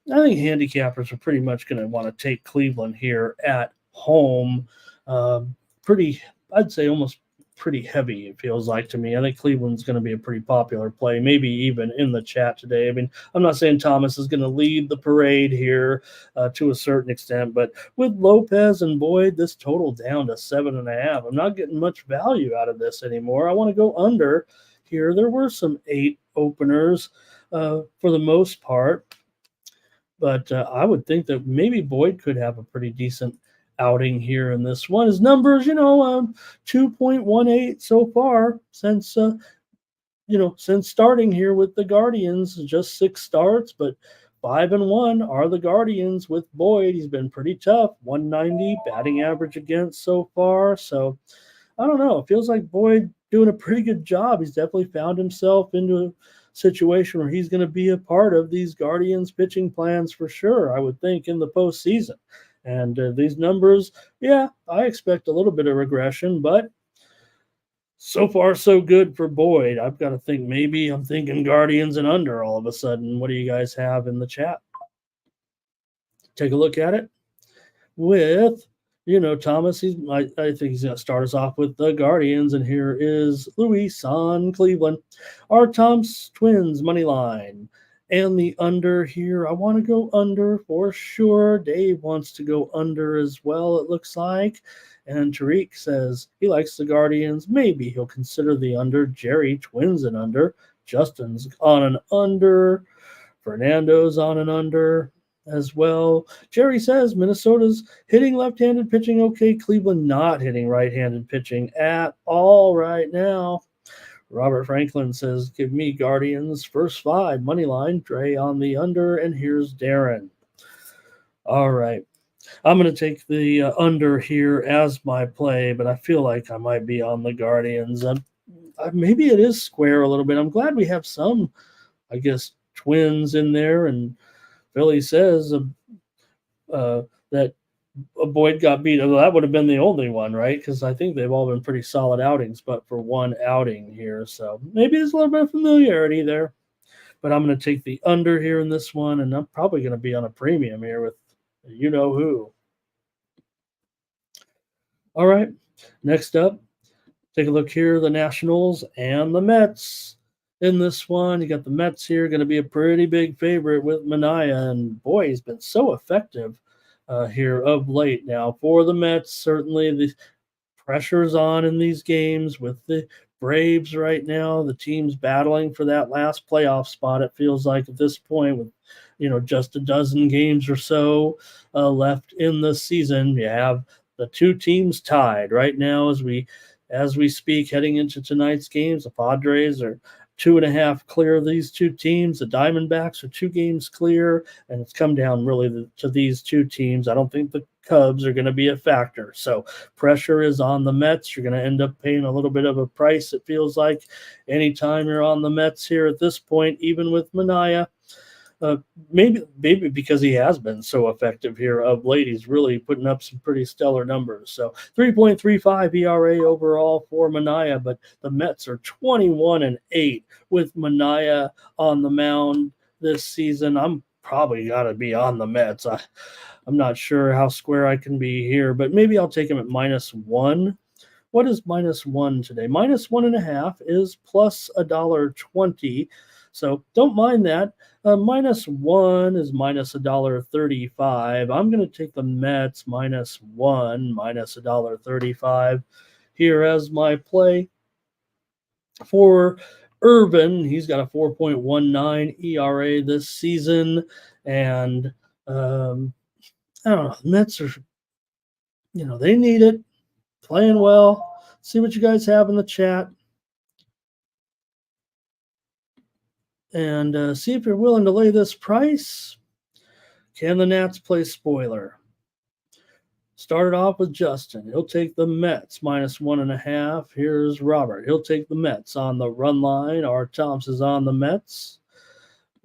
handicappers are pretty much going to want to take Cleveland here at home. I'd say almost pretty heavy, it feels like to me. I think Cleveland's going to be a pretty popular play, maybe even in the chat today. I mean, I'm not saying Thomas is going to lead the parade here to a certain extent, but with Lopez and Boyd, this total down to 7.5. I'm not getting much value out of this anymore. I want to go under here. There were some 8 openers for the most part. But I would think that maybe Boyd could have a pretty decent outing here in this one. His numbers, 2.18 so far since starting here with the Guardians, just 6 starts, but 5-1 are the Guardians with Boyd. He's been pretty tough, 190 batting average against so far. So I don't know. It feels like Boyd doing a pretty good job. He's definitely found himself into a situation where he's going to be a part of these Guardians pitching plans for sure, I would think, in the postseason. And these numbers, yeah, I expect a little bit of regression, but so far so good for Boyd. I've got to think maybe I'm thinking Guardians and under all of a sudden. What do you guys have in the chat? Take a look at it with, Thomas. I think he's going to start us off with the Guardians, and here is Luis on Cleveland. Our Tom's Twins money line and the under here. I want to go under for sure. Dave wants to go under as well, it looks like. And Tariq says he likes the Guardians. Maybe he'll consider the under. Jerry, Twins and under. Justin's on an under. Fernando's on an under as well. Jerry says Minnesota's hitting left-handed pitching okay. Cleveland not hitting right-handed pitching at all right now. Robert Franklin says, give me Guardians first 5 money line. Dre on the under, and here's Darren. All right. I'm going to take the under here as my play, but I feel like I might be on the Guardians. Maybe it is square a little bit. I'm glad we have some, I guess, Twins in there, and Philly says that Boyd got beat. Well, that would have been the only one, right? Because I think they've all been pretty solid outings, but for one outing here. So maybe there's a little bit of familiarity there. But I'm going to take the under here in this one, and I'm probably going to be on a premium here with you-know-who. All right, next up, take a look here, the Nationals and the Mets. In this one, you got the Mets here, going to be a pretty big favorite with Manaea, and boy, he's been so effective here of late. Now, for the Mets, certainly the pressure's on in these games with the Braves right now. The team's battling for that last playoff spot, it feels like at this point, with just a dozen games or so left in the season. You have the two teams tied right now as we speak, heading into tonight's games. The Padres are 2.5 clear of these two teams. The Diamondbacks are 2 games clear, and it's come down really to these two teams. I don't think the Cubs are going to be a factor. So pressure is on the Mets. You're going to end up paying a little bit of a price, it feels like, anytime you're on the Mets here at this point, even with Manaea. Maybe because he has been so effective here of late, he's really putting up some pretty stellar numbers. So 3.35 ERA overall for Manaea, but the Mets are 21-8 with Manaea on the mound this season. I'm probably got to be on the Mets. I'm not sure how square I can be here, but maybe I'll take him at -1. What is -1 today? -1.5 is plus $1.20. So don't mind that. -1 is -$1.35. I'm going to take the Mets -1, -$1.35 here as my play. For Irvin, he's got a 4.19 ERA this season. And I don't know, the Mets are, they need it. Playing well. See what you guys have in the chat. And see if you're willing to lay this price. Can the Nats play spoiler? Started off with Justin. He'll take the Mets -1.5. Here's Robert. He'll take the Mets on the run line. R. Thompson's on the Mets.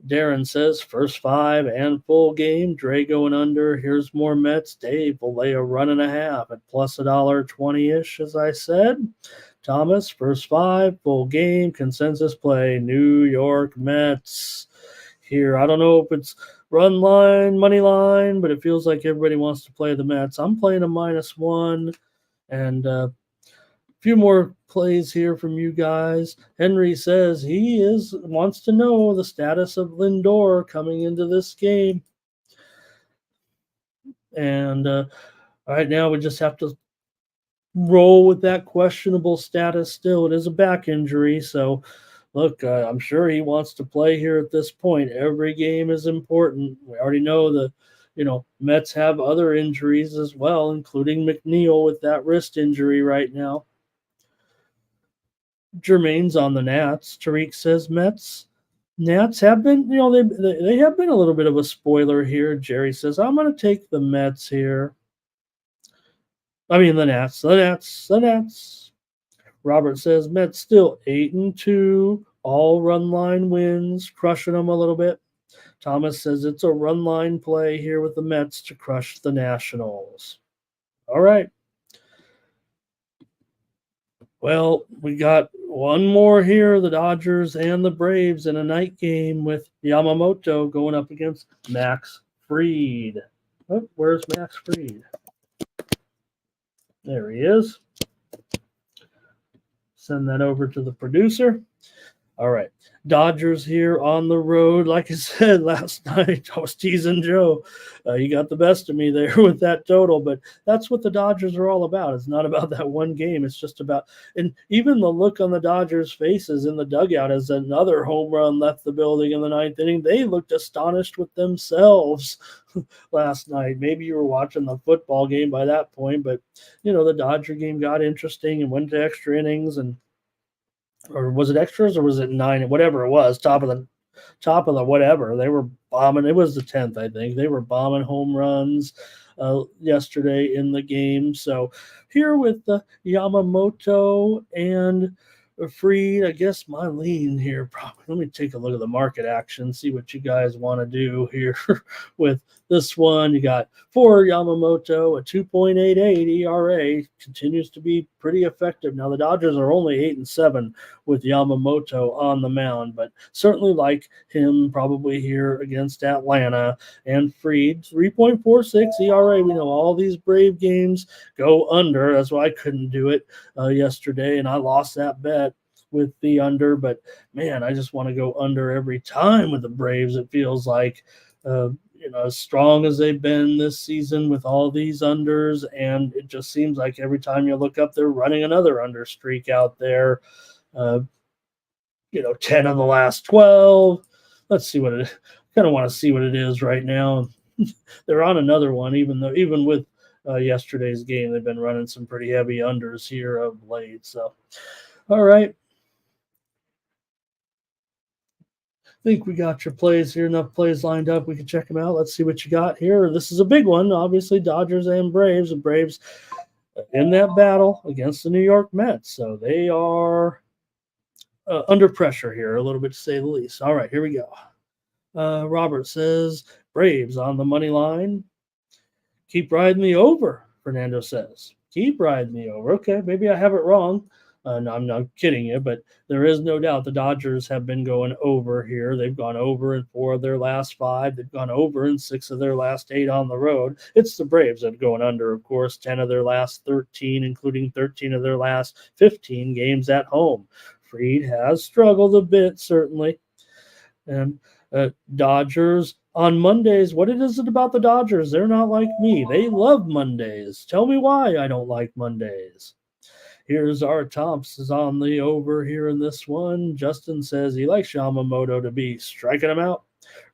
Darren says first 5 and full game. Dre going under. Here's more Mets. Dave will lay a 1.5 at plus $1.20-ish, as I said. Thomas, first 5, full game, consensus play, New York Mets. Here, I don't know if it's run line, money line, but it feels like everybody wants to play the Mets. I'm playing a -1, and a few more plays here from you guys. Henry says he wants to know the status of Lindor coming into this game. And right now we just have to roll with that questionable status still. It is a back injury, so look, I'm sure he wants to play here at this point. Every game is important. We already know Mets have other injuries as well, including McNeil with that wrist injury right now. Jermaine's on the Nats. Tariq says Nats have been, they have been a little bit of a spoiler here. Jerry says, I'm going to take the Mets here. I mean, the Nats. Robert says Mets still 8-2, all run line wins, crushing them a little bit. Thomas says it's a run line play here with the Mets to crush the Nationals. All right. Well, we got one more here, the Dodgers and the Braves in a night game with Yamamoto going up against Max Fried. Oh, where's Max Fried? There he is. Send that over to the producer. All right. Dodgers here on the road. Like I said last night, I was teasing Joe. You got the best of me there with that total, but that's what the Dodgers are all about. It's not about that one game. It's just about, and even the look on the Dodgers' faces in the dugout as another home run left the building in the ninth inning, they looked astonished with themselves last night. Maybe you were watching the football game by that point, but, the Dodger game got interesting and went to extra innings, or was it extras or was it 9? Whatever it was, top of the whatever. They were bombing. It was the 10th, I think. They were bombing home runs yesterday in the game. So here with Yamamoto and Fried, I guess my lean here. Probably. Let me take a look at the market action, see what you guys want to do here with this one. You got for Yamamoto, a 2.88 ERA, continues to be pretty effective. Now the Dodgers are only 8-7 with Yamamoto on the mound, but certainly like him probably here against Atlanta. And Fried, 3.46 ERA. We know all these Brave games go under. That's why I couldn't do it yesterday, and I lost that bet with the under. But man, I just want to go under every time with the Braves. It feels like as strong as they've been this season with all these unders, and it just seems like every time you look up, they're running another under streak out there. 10 of the last 12. Let's see what it. Kind of want to see what it is right now. They're on another one, even with yesterday's game, they've been running some pretty heavy unders here of late. So, all right. I think we got your plays here. Enough plays lined up. We can check them out. Let's see what you got here. This is a big one. Obviously, Dodgers and Braves. The Braves in that battle against the New York Mets. So they are under pressure here, a little bit to say the least. All right, here we go. Robert says Braves on the money line. Keep riding the over, Fernando says. Keep riding the over. Okay, maybe I have it wrong. No, I'm not kidding you, but there is no doubt the Dodgers have been going over here. They've gone over in 4 of their last 5. They've gone over in 6 of their last 8 on the road. It's the Braves that are going under, of course, 10 of their last 13, including 13 of their last 15 games at home. Fried has struggled a bit, certainly. And Dodgers on Mondays. What is it about the Dodgers? They're not like me. They love Mondays. Tell me why I don't like Mondays. Here's our Thompson's on the over here in this one. Justin says he likes Yamamoto to be striking him out.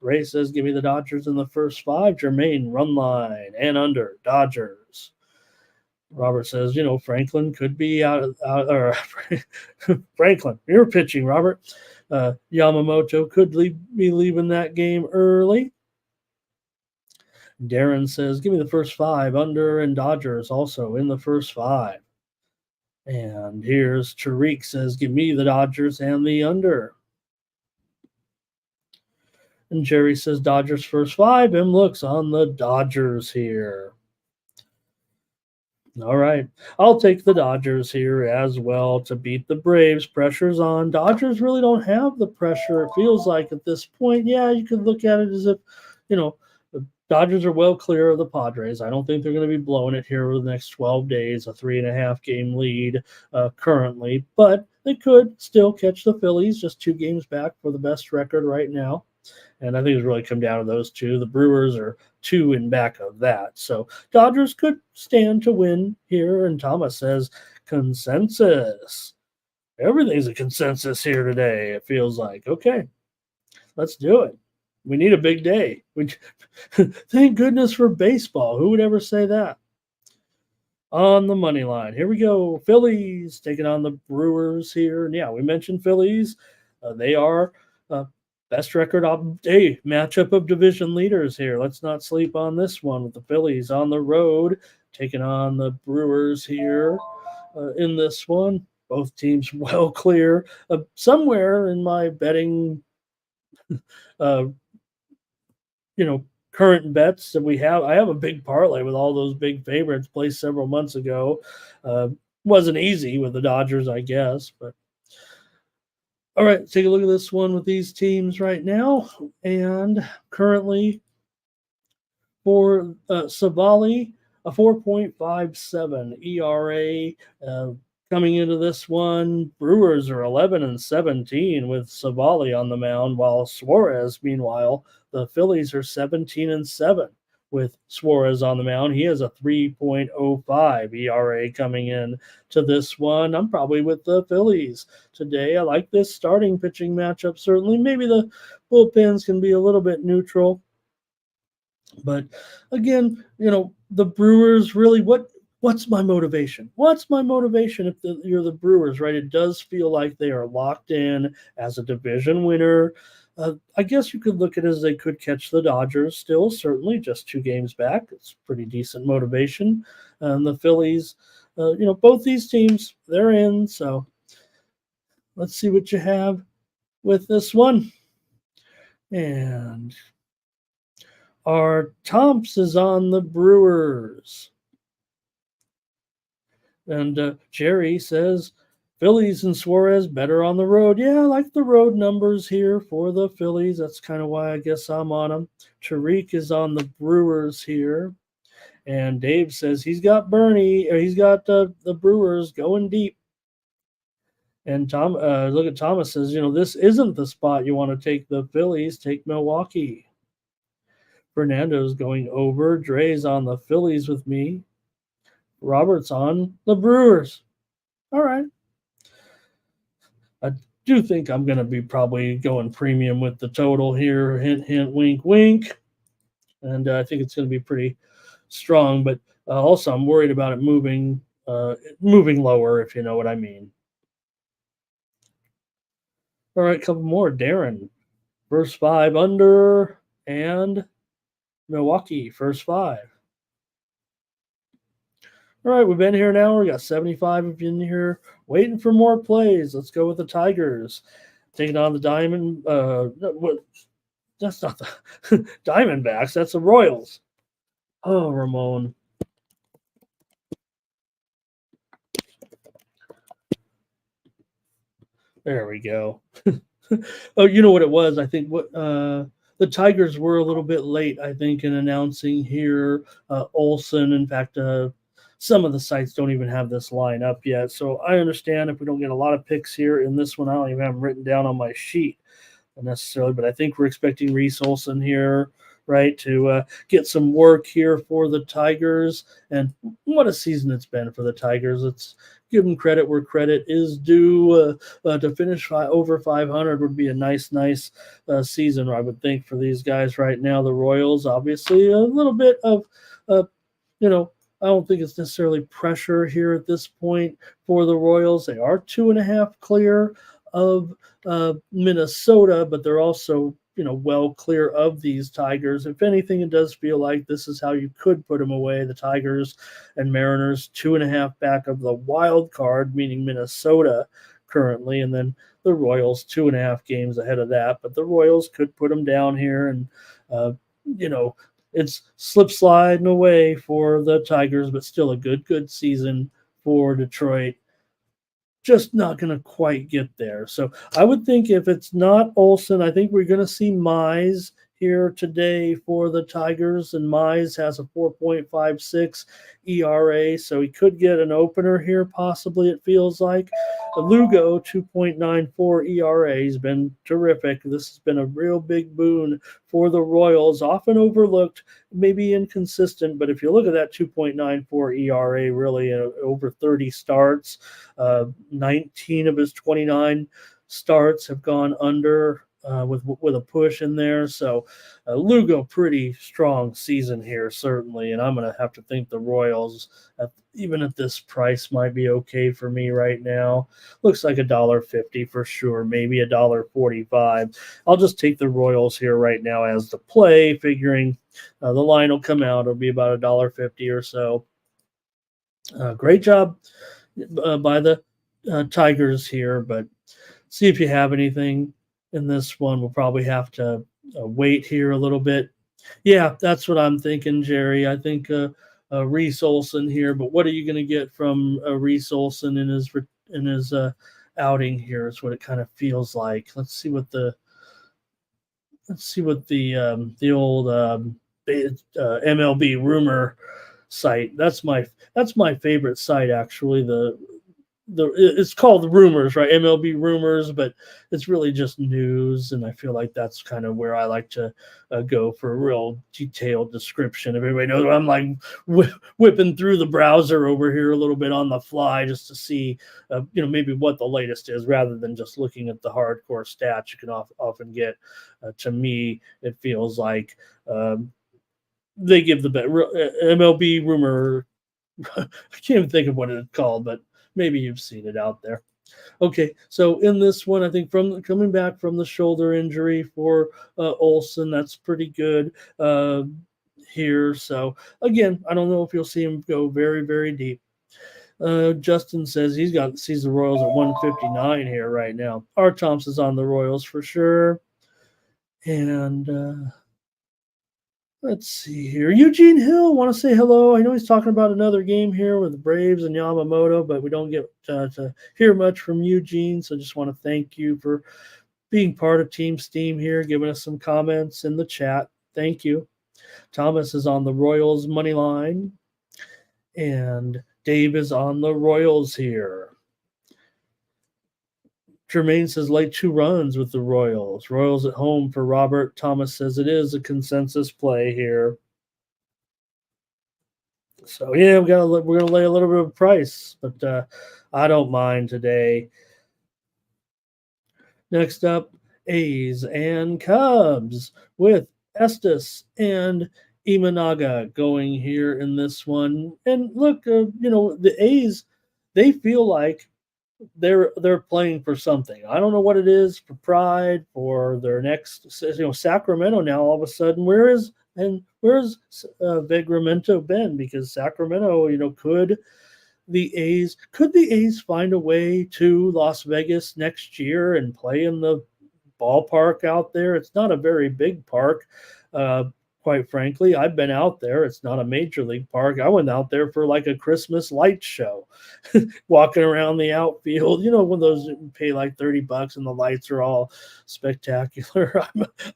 Ray says, give me the Dodgers in the first 5. Jermaine, run line and under. Dodgers. Robert says, Franklin could be out or Franklin, you're pitching, Robert. Yamamoto could be leaving that game early. Darren says, give me the first 5. Under and Dodgers also in the first 5. And here's Tariq says, give me the Dodgers and the under. And Jerry says, Dodgers first 5. M looks on the Dodgers here. All right. I'll take the Dodgers here as well to beat the Braves. Pressure's on. Dodgers really don't have the pressure, it feels like, at this point. Yeah, you could look at it as if, the Dodgers are well clear of the Padres. I don't think they're going to be blowing it here over the next 12 days, a 3.5 game lead currently. But they could still catch the Phillies, just 2 games back for the best record right now. And I think it's really come down to those 2. The Brewers are 2 in back of that. So Dodgers could stand to win here. And Thomas says consensus. Everything's a consensus here today, it feels like. Okay, let's do it. We need a big day. Thank goodness for baseball. Who would ever say that? On the money line. Here we go. Phillies taking on the Brewers here. And yeah, we mentioned Phillies. They are uh, best record of day matchup of division leaders here. Let's not sleep on this one with the Phillies on the road taking on the Brewers here in this one. Both teams well clear. Somewhere in my betting uh, current bets that we have. I have a big parlay with all those big favorites placed several months ago. Uh, wasn't easy with the Dodgers, I guess, but all right, take a look at this one with these teams right now. And currently for Savali, a 4.57 ERA. Coming into this one, Brewers are 11-17 with Savali on the mound, while Suarez, meanwhile, the Phillies are 17-7 with Suarez on the mound. He has a 3.05 ERA coming in to this one. I'm probably with the Phillies today. I like this starting pitching matchup. Certainly, maybe the bullpens can be a little bit neutral. But again, the Brewers really what's my motivation? What's my motivation if you're the Brewers, right? It does feel like they are locked in as a division winner. I guess you could look at it as they could catch the Dodgers still, certainly just 2 games back. It's pretty decent motivation. The Phillies, both these teams, they're in. So let's see what you have with this one. And our Tomps is on the Brewers. And Jerry says Phillies and Suarez better on the road. Yeah, I like the road numbers here for the Phillies. That's kind of why I guess I'm on them. Tariq is on the Brewers here. And Dave says he's got Bernie, or he's got the Brewers going deep. And look at Thomas says, this isn't the spot you want to take the Phillies. Take Milwaukee. Fernando's going over. Dre's on the Phillies with me. Robert's on the Brewers. All right. I do think I'm going to be probably going premium with the total here. Hint, hint, wink, wink. And I think it's going to be pretty strong. But also, I'm worried about it moving lower, if you know what I mean. All right, a couple more. Darren, first 5 under, and Milwaukee, first 5. All right, we've been here an hour. We got 75 of you in here waiting for more plays. Let's go with the Tigers. Taking on the Diamond. That's not the Diamondbacks. That's the Royals. Oh, Ramon. There we go. Oh, you know what it was? I think the Tigers were a little bit late, I think, in announcing here Olsen. In fact, some of the sites don't even have this line up yet. So I understand if we don't get a lot of picks here in this one. I don't even have them written down on my sheet necessarily, but I think we're expecting Reese Olsen here, right, to get some work here for the Tigers. And what a season it's been for the Tigers. Let's give them credit where credit is due. To finish over 500 would be a nice season, I would think, for these guys right now. The Royals, obviously, a little bit of, I don't think it's necessarily pressure here at this point for the Royals. They are 2.5 clear of Minnesota, but they're also, well clear of these Tigers. If anything, it does feel like this is how you could put them away. The Tigers and Mariners 2.5 back of the wild card, meaning Minnesota currently, and then the Royals 2.5 games ahead of that. But the Royals could put them down here, and it's slip sliding away for the Tigers, but still a good season for Detroit. Just not going to quite get there. So I would think if it's not Olsen, I think we're going to see Mize here today for the Tigers, and Mize has a 4.56 ERA, so he could get an opener here, possibly, it feels like. Lugo, 2.94 ERA. He's been terrific. This has been a real big boon for the Royals, often overlooked, maybe inconsistent, but if you look at that 2.94 ERA, really over 30 starts, 19 of his 29 starts have gone under with a push in there. So Lugo, pretty strong season here, certainly. And I'm going to have to think the Royals, even at this price, might be okay for me right now. Looks like $1.50 for sure, maybe $1.45. I'll just take the Royals here right now as the play, figuring the line will come out. It'll be about $1.50 or so. Great job by the Tigers here, but see if you have anything in this one. We'll probably have to wait here a little bit. Yeah, that's what I'm thinking, Jerry. I think Reese Olson here, but what are you going to get from Reese Olson in his outing here? Is what it kind of feels like. Let's see what the old MLB rumor site. That's my favorite site, actually. It's called Rumors, right? MLB Rumors, but it's really just news, and I feel like that's kind of where I like to go for a real detailed description. If everybody knows, I'm like whipping through the browser over here a little bit on the fly just to see, maybe what the latest is, rather than just looking at the hardcore stats you can often get. To me, it feels like they give the MLB Rumor. I can't even think of what it's called, but maybe you've seen it out there. Okay, so in this one, I think from coming back from the shoulder injury for Olson, that's pretty good here. So again, I don't know if you'll see him go very, very deep. Justin says sees the Royals at 159 here right now. R. Thompson's on the Royals for sure. And let's see here. Eugene Hill, want to say hello. I know he's talking about another game here with the Braves and Yamamoto, but we don't get to hear much from Eugene, so just want to thank you for being part of Team Steam here, giving us some comments in the chat. Thank you. Thomas is on the Royals money line, and Dave is on the Royals here. Jermaine says late 2 runs with the Royals. Royals at home for Robert. Thomas says it is a consensus play here. So yeah, we're gonna lay a little bit of a price, but I don't mind today. Next up, A's and Cubs with Estes and Imanaga going here in this one. And look, the A's, they feel like they're playing for something. I don't know what it is, for pride, for their next. Sacramento now all of a sudden. Where's Vigramento been? Because Sacramento, could the A's find a way to Las Vegas next year and play in the ballpark out there? It's not a very big park. Quite frankly, I've been out there. It's not a major league park. I went out there for like a Christmas light show, walking around the outfield. When those pay like $30 and the lights are all spectacular.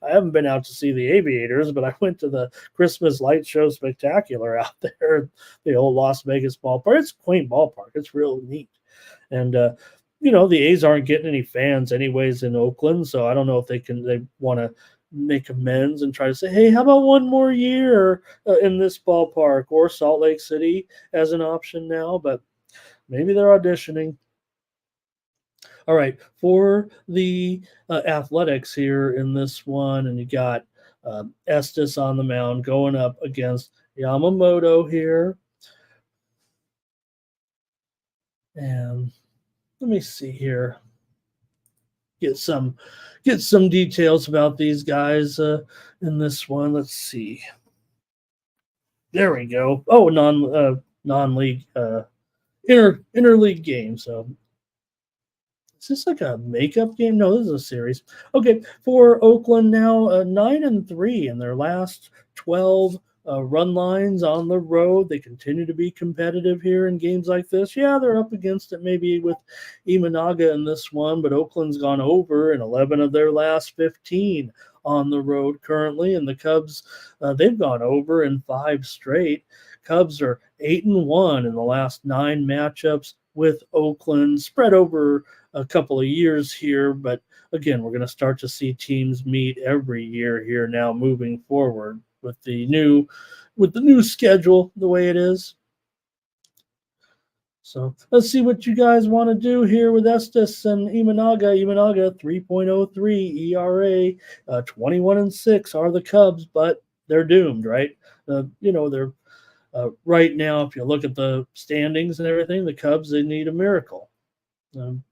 I haven't been out to see the Aviators, but I went to the Christmas light show spectacular out there, the old Las Vegas ballpark. It's a quaint ballpark. It's real neat. And, the A's aren't getting any fans anyways in Oakland, so I don't know if they want to make amends and try to say, hey, how about one more year in this ballpark, or Salt Lake City as an option now, but maybe they're auditioning. All right, for the Athletics here in this one, and you got Estes on the mound going up against Yamamoto here. And let me see here. Get some details about these guys in this one. Let's see. There we go. Oh, non-league interleague game. So is this like a makeup game? No, this is a series. Okay, for Oakland now, 9-3 in their last 12 run lines on the road. They continue to be competitive here in games like this. Yeah, they're up against it maybe with Imanaga in this one, but Oakland's gone over in 11 of their last 15 on the road currently, and the Cubs, they've gone over in 5 straight. Cubs are 8-1 in the last 9 matchups with Oakland, spread over a couple of years here, but again, we're going to start to see teams meet every year here now moving forward with the new schedule the way it is. So let's see what you guys want to do here with Estes and Imanaga. Imanaga 3.03 ERA, 21-6 are the Cubs, but they're doomed, right? They're right now. If you look at the standings and everything, the Cubs, they need a miracle. Um,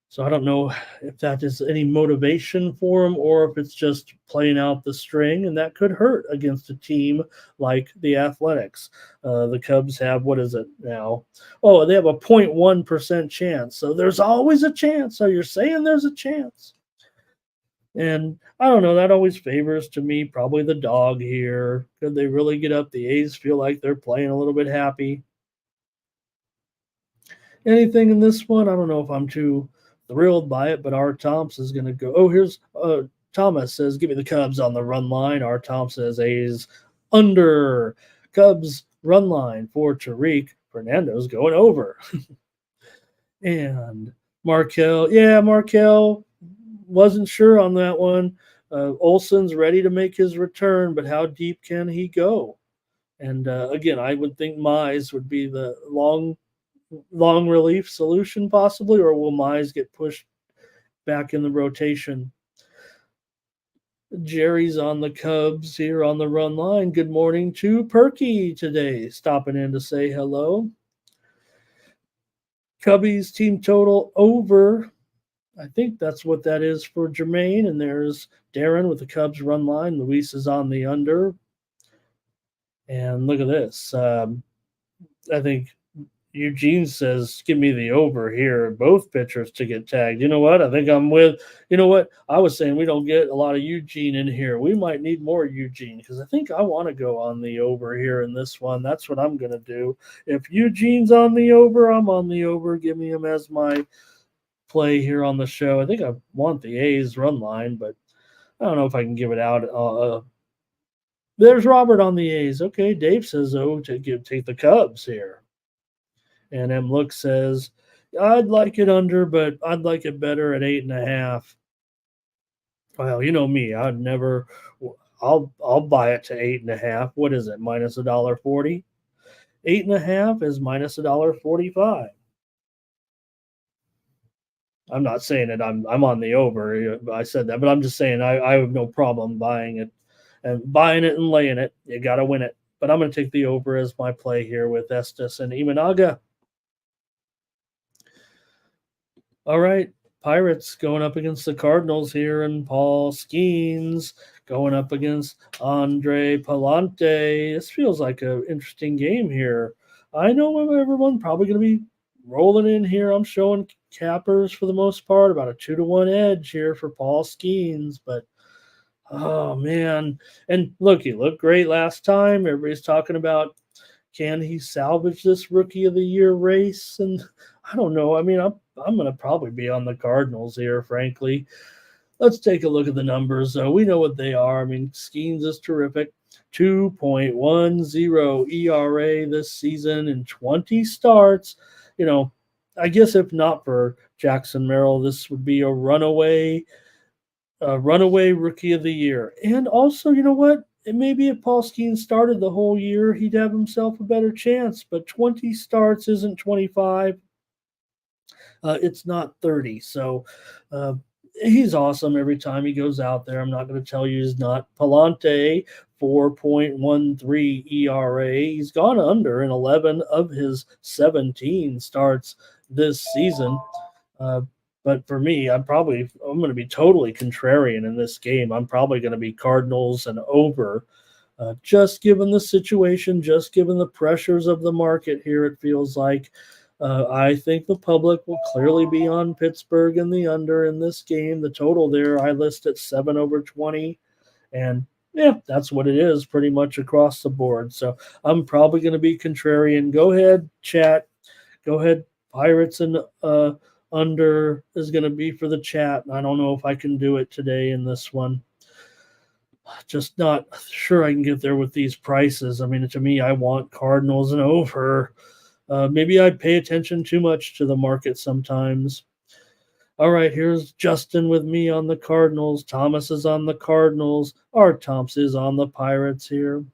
so I don't know if that is any motivation for them or if it's just playing out the string, and that could hurt against a team like the Athletics. The Cubs have, what is it now? Oh, they have a 0.1% chance. So there's always a chance. So you're saying there's a chance. And I don't know, that always favors to me probably the dog here. Could they really get up? The A's feel like they're playing a little bit happy. Anything in this one? I don't know if I'm too thrilled by it, but R. Thompson is going to go. Oh, here's Thomas says, give me the Cubs on the run line. R. Thompson says A's under. Cubs run line for Tariq. Fernando's going over. And Markel wasn't sure on that one. Olson's ready to make his return, but how deep can he go? And again, I would think Mize would be the long relief solution possibly, or will Mize get pushed back in the rotation? Jerry's on the Cubs here on the run line. Good morning to Perky today, stopping in to say hello. Cubbies team total over. I think that's what that is for Jermaine. And there's Darren with the Cubs run line. Luis is on the under. And look at this. I think Eugene says, give me the over here. Both pitchers to get tagged. You know what? I think I'm with, you know what? I was saying we don't get a lot of Eugene in here. We might need more Eugene because I think I want to go on the over here in this one. That's what I'm going to do. If Eugene's on the over, I'm on the over. Give me him as my play here on the show. I think I want the A's run line, but I don't know if I can give it out. There's Robert on the A's. Okay, Dave says, take the Cubs here. And M. Look says, I'd like it under, but I'd like it better at 8.5. Well, you know me. I'll buy it to 8.5. What is it? Minus $1.40? 8.5 is minus $1.45. I'm not saying that I'm on the over. I said that, but I'm just saying I have no problem buying it and laying it. You got to win it. But I'm going to take the over as my play here with Estes and Imanaga. All right, Pirates going up against the Cardinals here, and Paul Skeens going up against Andre Palante. This feels like an interesting game here. I know everyone probably going to be rolling in here. I'm showing cappers for the most part, about a 2-1 edge here for Paul Skeens, but oh man. And look, he looked great last time. Everybody's talking about, can he salvage this Rookie of the Year race? And I don't know. I mean, I'm going to probably be on the Cardinals here, frankly. Let's take a look at the numbers. We know what they are. I mean, Skeens is terrific. 2.10 ERA this season in 20 starts. You know, I guess if not for Jackson Merrill, this would be a runaway Rookie of the Year. And also, you know what? Maybe if Paul Skeens started the whole year, he'd have himself a better chance. But 20 starts isn't 25. It's not 30. So he's awesome every time he goes out there. I'm not going to tell you he's not. Palante, 4.13 ERA. He's gone under in 11 of his 17 starts this season. But for me, I'm going to be totally contrarian in this game. I'm probably going to be Cardinals and over, just given the situation, just given the pressures of the market here. It feels like I think the public will clearly be on Pittsburgh and the under in this game. The total there I list at 7/20, and yeah, that's what it is pretty much across the board. So I'm probably going to be contrarian. Go ahead, chat. Go ahead, Pirates and under is going to be for the chat. I don't know if I can do it today in this one. Just not sure I can get there with these prices. I mean, to me, I want Cardinals and over. Maybe I pay attention too much to the market sometimes. All right, here's Justin with me on the Cardinals. Thomas is on the Cardinals. Art Thompson is on the Pirates here.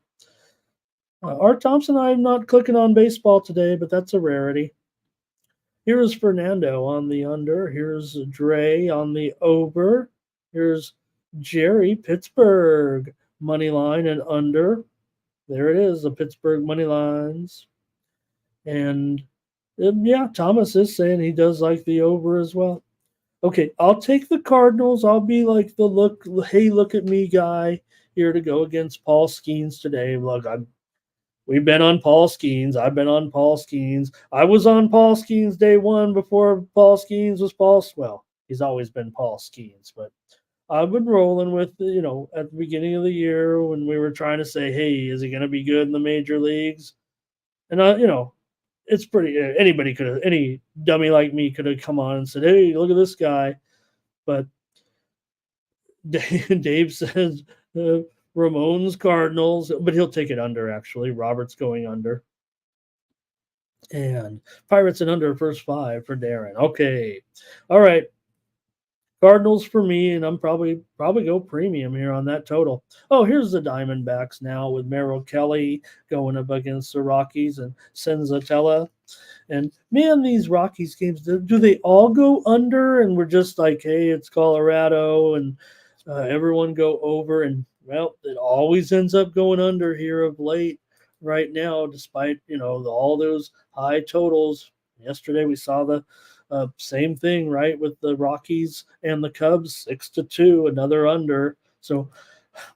Art Thompson, I'm not clicking on baseball today, but that's a rarity. Here's Fernando on the under. Here's Dre on the over. Here's Jerry, Pittsburgh, money line and under. There it is, the Pittsburgh money lines. And yeah, Thomas is saying he does like the over as well. Okay, I'll take the Cardinals. I'll be like the hey, look at me guy here to go against Paul Skeens today. Look, we've been on Paul Skeens. I've been on Paul Skeens. I was on Paul Skeens day one before Paul Skeens was Paul. Well, he's always been Paul Skeens, but I've been rolling with, at the beginning of the year when we were trying to say, hey, is he going to be good in the major leagues? And it's pretty. Any dummy like me could have come on and said, hey, look at this guy. But Dave says Ramon's Cardinals, but he'll take it under, actually. Robert's going under. And Pirates and under first 5 for Darren. Okay. All right. Cardinals for me, and I'm probably go premium here on that total. Oh, here's the Diamondbacks now with Merrill Kelly going up against the Rockies and Senzatella. And man, these Rockies games, do they all go under? And we're just like, hey, it's Colorado, and everyone go over. And well, it always ends up going under here of late right now, despite all those high totals. Yesterday we saw the same thing, right, with the Rockies and the Cubs, 6-2, another under. So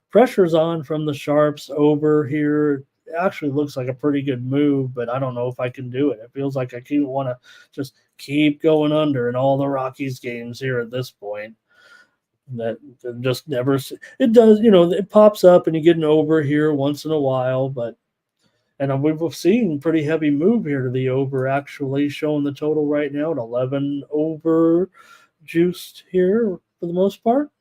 pressure's on from the Sharps over here. It actually looks like a pretty good move, but I don't know if I can do it. It feels like I want to just keep going under in all the Rockies games here at this point. That just never, it does, it pops up and you get an over here once in a while, but and we've seen pretty heavy move here to the over, actually showing the total right now at 11 over juiced here for the most part.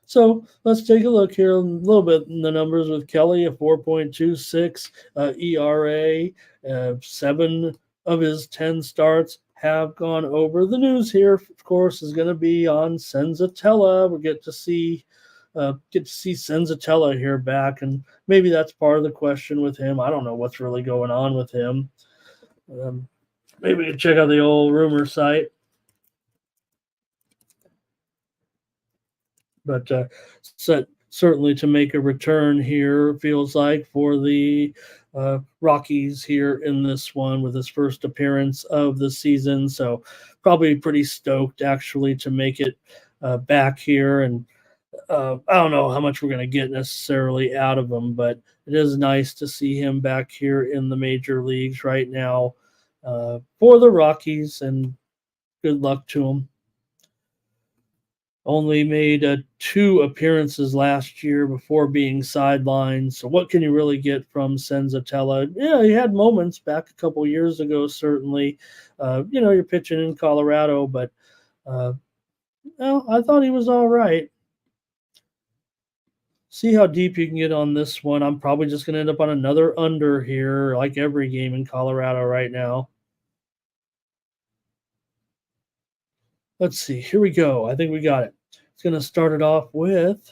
So let's take a look here a little bit in the numbers with Kelly, a 4.26 ERA, 7 of his 10 starts have gone over. The news here, of course, is going to be on Senzatella. We get to see Senzatella here back, and maybe that's part of the question with him. I don't know what's really going on with him. Maybe we can check out the old rumor site. But certainly to make a return here, feels like, for the Rockies here in this one with his first appearance of the season. So probably pretty stoked, actually, to make it back here. And I don't know how much we're going to get necessarily out of him, but it is nice to see him back here in the major leagues right now for the Rockies, and good luck to him. Only made 2 appearances last year before being sidelined. So what can you really get from Senzatella? Yeah, he had moments back a couple years ago, certainly. You're pitching in Colorado, but I thought he was all right. See how deep you can get on this one. I'm probably just going to end up on another under here, like every game in Colorado right now. Let's see. Here we go. I think we got it. It's going to start it off with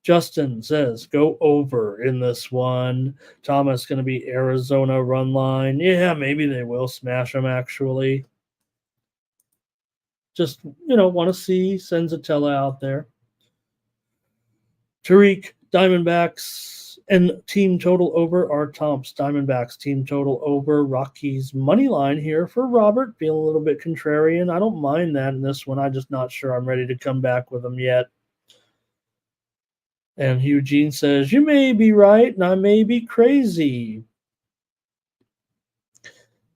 Justin says, go over in this one. Thomas going to be Arizona run line. Yeah, maybe they will smash them, actually. Just, want to see Senzatella out there. Tariq, Diamondbacks, and team total over. Art Thompson, Diamondbacks, team total over. Rockies money line here for Robert. Feeling a little bit contrarian. I don't mind that in this one. I'm just not sure I'm ready to come back with them yet. And Eugene says, you may be right, and I may be crazy.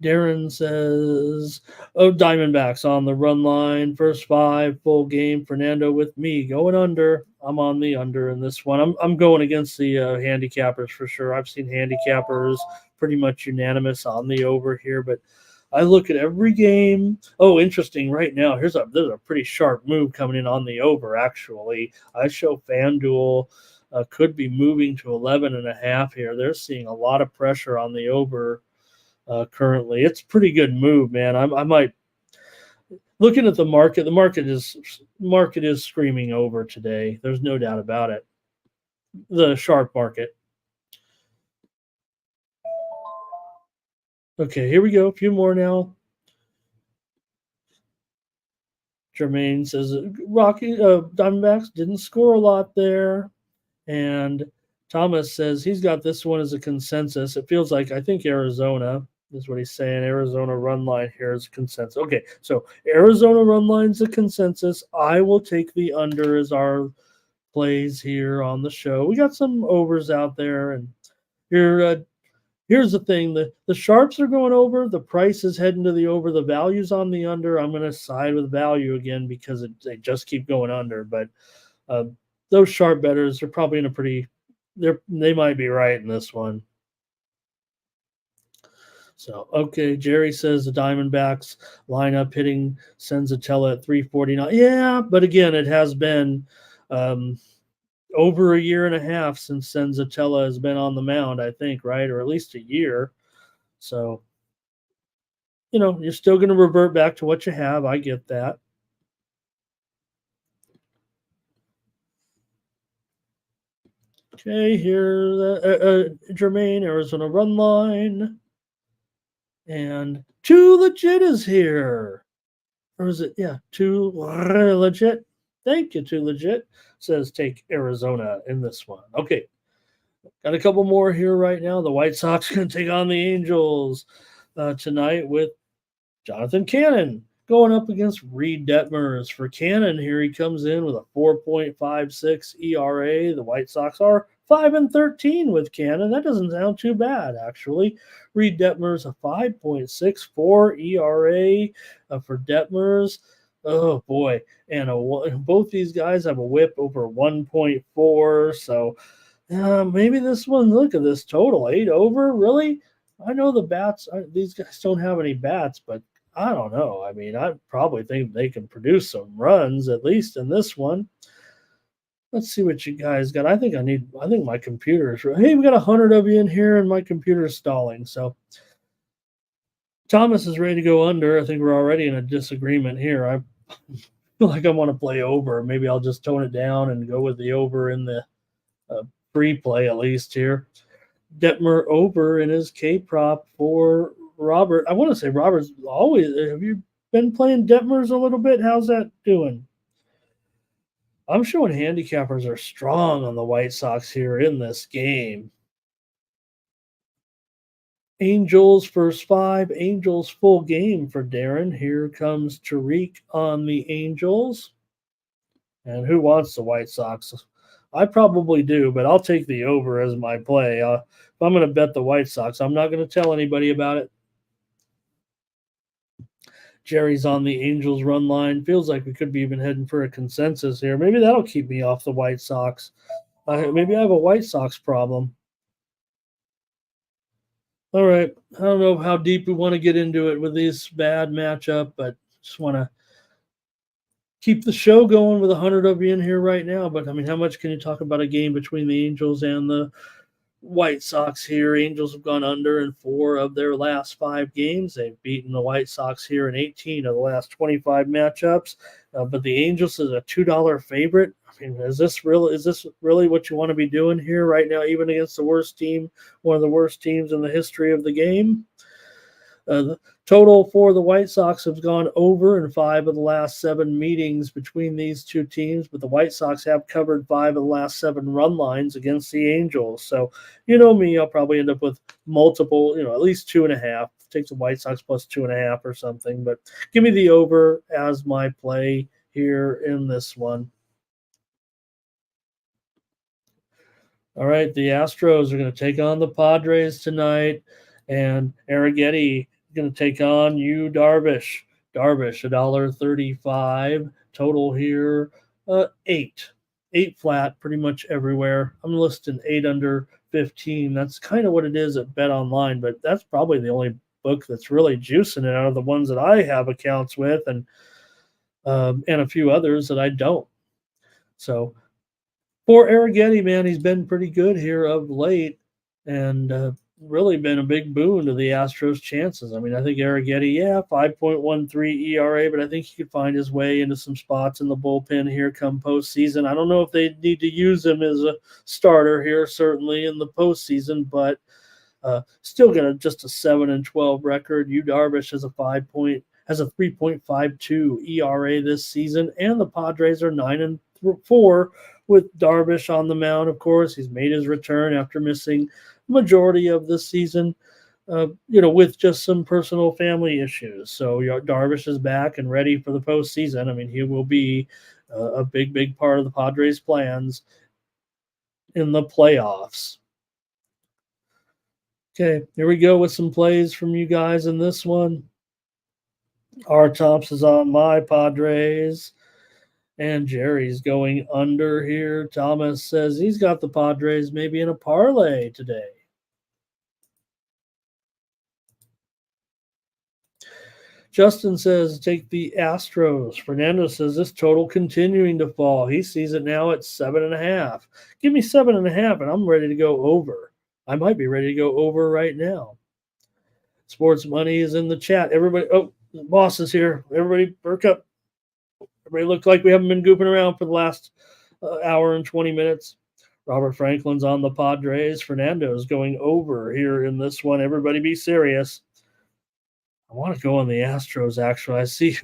Darren says, Diamondbacks on the run line. First 5, full game. Fernando with me. Going under. I'm on the under in this one. I'm going against the handicappers for sure. I've seen handicappers pretty much unanimous on the over here, but I look at every game. Oh, interesting. Right now, there's a pretty sharp move coming in on the over, actually. I show FanDuel could be moving to 11.5 here. They're seeing a lot of pressure on the over currently. It's a pretty good move, man. I might looking at the market. The market is screaming over today. There's no doubt about it. The sharp market. Okay, here we go. A few more now. Jermaine says Diamondbacks didn't score a lot there, and Thomas says he's got this one as a consensus. It feels like I think Arizona is what he's saying. Arizona run line here is consensus. Okay, so Arizona run line's a consensus. I will take the under as our plays here on the show. We got some overs out there, and here here's the thing: the sharps are going over. The price is heading to the over. The value's on the under. I'm going to side with value again because they just keep going under. But uh, those sharp bettors are probably in a pretty. They might be right in this one. So okay, Jerry says the Diamondbacks lineup hitting Senzatella at 349. Yeah, but again, it has been over a year and a half since Senzatella has been on the mound, I think, right? Or at least a year. So, you're still going to revert back to what you have. I get that. Okay, here, Jermaine, Arizona run line. And Too Legit is here. Or is it? Yeah, Too Legit. Thank you, Too Legit. Says take Arizona in this one. Okay. Got a couple more here right now. The White Sox going to take on the Angels tonight with Jonathan Cannon going up against Reed Detmers. For Cannon, here he comes in with a 4.56 ERA. The White Sox are 5-13 with Cannon. That doesn't sound too bad, actually. Reed Detmers a 5.64 ERA for Detmers. Oh boy, and both these guys have a WHIP over 1.4. So maybe this one. Look at this total 8 over. Really? I know the bats. These guys don't have any bats, but I don't know. I mean, I probably think they can produce some runs at least in this one. Let's see what you guys got. I think my computer is. Hey, we got 100 of you in here, and my computer is stalling. So Thomas is ready to go under. I think we're already in a disagreement here. I feel like I want to play over. Maybe I'll just tone it down and go with the over in the free play at least here. Detmer over in his K prop for Robert. I want to say Robert's always. Have you been playing Detmers a little bit? How's that doing? I'm showing handicappers are strong on the White Sox here in this game. Angels first 5. Angels full game for Darren. Here comes Tariq on the Angels. And who wants the White Sox? I probably do, but I'll take the over as my play. If I'm going to bet the White Sox, I'm not going to tell anybody about it. Jerry's on the Angels run line. Feels like we could be even heading for a consensus here. Maybe that'll keep me off the White Sox. Maybe I have a White Sox problem. All right. I don't know how deep we want to get into it with this bad matchup, but just want to keep the show going with 100 of you in here right now. But I mean, how much can you talk about a game between the Angels and the White Sox here? Angels have gone under in 4 of their last 5 games. They've beaten the White Sox here in 18 of the last 25 matchups. But the Angels is a $2 favorite. I mean, is this really what you want to be doing here right now, even against the worst team, one of the worst teams in the history of the game? The total for the White Sox has gone over in 5 of the last 7 meetings between these two teams, but the White Sox have covered 5 of the last 7 run lines against the Angels. So, you know me, I'll probably end up with multiple, at least 2.5. Take the White Sox plus 2.5 or something, but give me the over as my play here in this one. All right, the Astros are going to take on the Padres tonight, and Arrighetti going to take on Yu Darvish. Darvish, $1.35. Total here, 8. 8 flat pretty much everywhere. I'm listing 8 under 15. That's kind of what it is at Bet Online, but that's probably the only book that's really juicing it out of the ones that I have accounts with, and a few others that I don't. So for Arrighetti, man, he's been pretty good here of late, and really been a big boon to the Astros' chances. I mean, I think Arrighetti, yeah, 5.13 ERA, but I think he could find his way into some spots in the bullpen here come postseason. I don't know if they need to use him as a starter here, certainly in the postseason, but still got just a 7-12 record. Yu Darvish has a 3.52 ERA this season, and the Padres are 9-4 with Darvish on the mound. Of course, he's made his return after missing majority of the season, with just some personal family issues. So Darvish is back and ready for the postseason. I mean, he will be a big, big part of the Padres' plans in the playoffs. Okay, here we go with some plays from you guys in this one. R. Tops is on my Padres. And Jerry's going under here. Thomas says he's got the Padres maybe in a parlay today. Justin says take the Astros. Fernando says this total continuing to fall. He sees it now at 7.5. Give me 7.5 and I'm ready to go over. I might be ready to go over right now. Sports Money is in the chat. Everybody, the boss is here. Everybody perk up. Everybody look like we haven't been gooping around for the last hour and 20 minutes. Robert Franklin's on the Padres. Fernando's going over here in this one. Everybody be serious. I want to go on the Astros, actually. I see.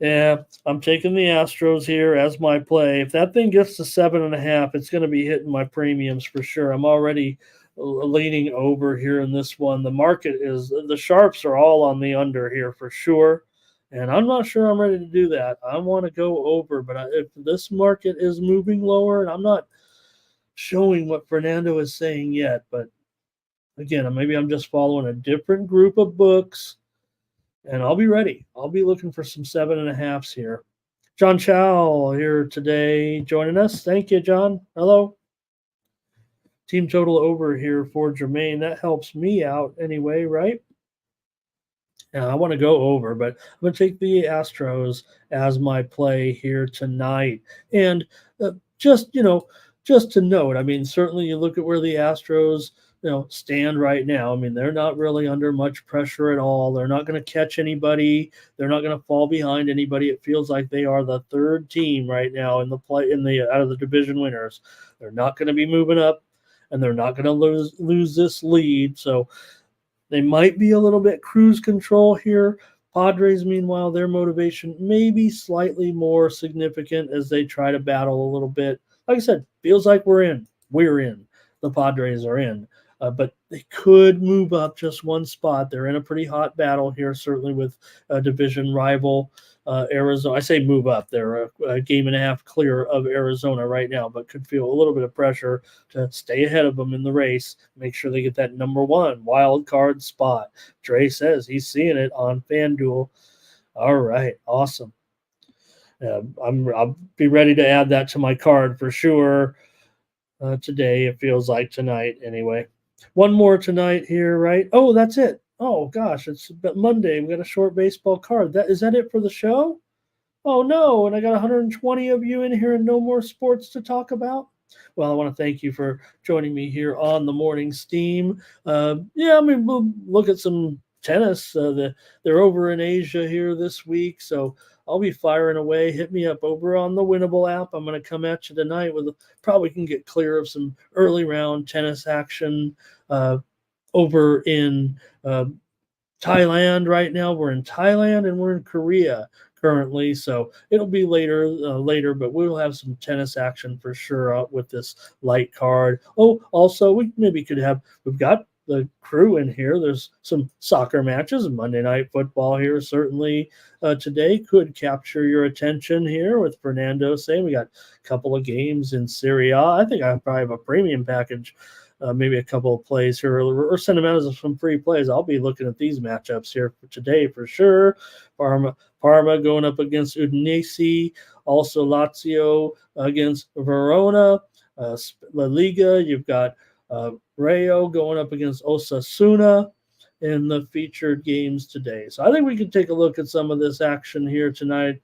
Yeah, I'm taking the Astros here as my play. If that thing gets to 7.5, it's going to be hitting my premiums for sure. I'm already leaning over here in this one. The sharps are all on the under here for sure. And I'm not sure I'm ready to do that. I want to go over, but if this market is moving lower, and I'm not showing what Fernando is saying yet, but again, maybe I'm just following a different group of books, and I'll be ready. I'll be looking for some 7.5s here. John Chow here today joining us. Thank you, John. Hello. Team total over here for Jermaine. That helps me out anyway, right? Yeah, I want to go over, but I'm going to take the Astros as my play here tonight. And just to note, I mean, certainly you look at where the Astros, stand right now. I mean, they're not really under much pressure at all. They're not going to catch anybody. They're not going to fall behind anybody. It feels like they are the third team right now in the out of the division winners. They're not going to be moving up, and they're not going to lose this lead. So they might be a little bit cruise control here. Padres, meanwhile, their motivation may be slightly more significant as they try to battle a little bit. Like I said, feels like we're in. We're in. The Padres are in. But they could move up just one spot. They're in a pretty hot battle here, certainly with a division rival Arizona. I say move up. They're a game and a half clear of Arizona right now, but could feel a little bit of pressure to stay ahead of them in the race, make sure they get that number one wild card spot. Dre says he's seeing it on FanDuel. All right, awesome. I'll be ready to add that to my card for sure today. It feels like tonight anyway. One more tonight here, right? Oh, that's it. Oh gosh, it's Monday. We got a short baseball card. Is that it for the show? Oh no, and I got 120 of you in here and no more sports to talk about. Well, I want to thank you for joining me here on the Morning Steam. We'll look at some tennis. They're over in Asia here this week, so I'll be firing away. Hit me up over on the Winnable app. I'm going to come at you tonight probably can get clear of some early round tennis action over in Thailand right now. We're in Thailand and we're in Korea currently, so it'll be later, but we'll have some tennis action for sure with this light card. Oh, also we've got the crew in here. There's some soccer matches, Monday Night Football here certainly today could capture your attention here with Fernando saying we got a couple of games in Serie A. I think I probably have a premium package, maybe a couple of plays here, or send them out as some free plays. I'll be looking at these matchups here for today for sure. Parma going up against Udinese, also Lazio against Verona. La Liga, you've got Rayo going up against Osasuna in the featured games today. So I think we could take a look at some of this action here tonight.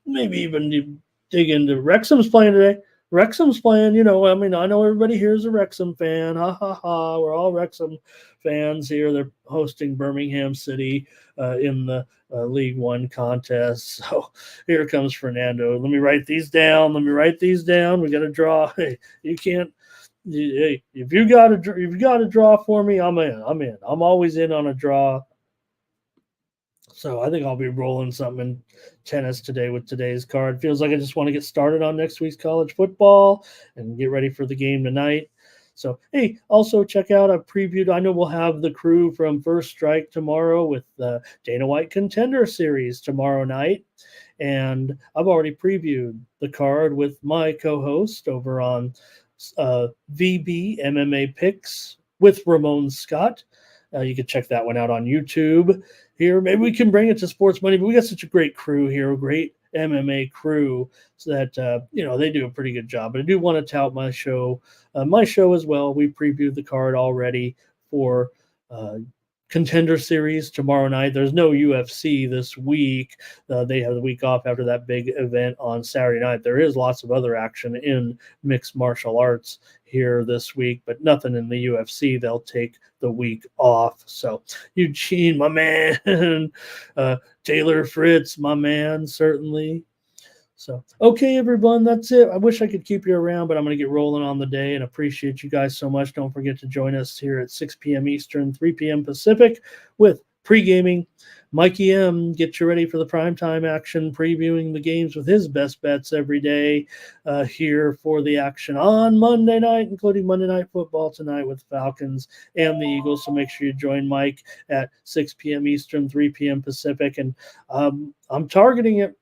Maybe even dig into Wrexham's playing today. Wrexham's playing, I mean, I know everybody here is a Wrexham fan. Ha ha ha. We're all Wrexham fans here. They're hosting Birmingham City in the League One contest. So here comes Fernando. Let me write these down. We got to draw. Hey, you can't. Hey, if you got a draw for me, I'm in. I'm always in on a draw. So I think I'll be rolling something in tennis today with today's card. Feels like I just want to get started on next week's college football and get ready for the game tonight. So, hey, also check out, I've previewed, I know we'll have the crew from First Strike tomorrow with the Dana White Contender Series tomorrow night. And I've already previewed the card with my co-host over on VB MMA Picks with Ramon Scott. You can check that one out on YouTube. Here, maybe we can bring it to Sports Money, but we got such a great crew here, a great MMA crew, so that they do a pretty good job. But I do want to tout my show as well. We previewed the card already for Contender Series tomorrow night. There's no UFC this week. They have the week off after that big event on Saturday night. There is lots of other action in mixed martial arts here this week, but nothing in the UFC. They'll take the week off. So Eugene, my man, Taylor Fritz, my man, certainly. So, okay, everyone, that's it. I wish I could keep you around, but I'm going to get rolling on the day and appreciate you guys so much. Don't forget to join us here at 6 p.m. Eastern, 3 p.m. Pacific with pre-gaming. Mikey M, get you ready for the primetime action, previewing the games with his best bets every day here for the action on Monday night, including Monday Night Football tonight with Falcons and the Eagles. So make sure you join Mike at 6 p.m. Eastern, 3 p.m. Pacific. And I'm targeting it.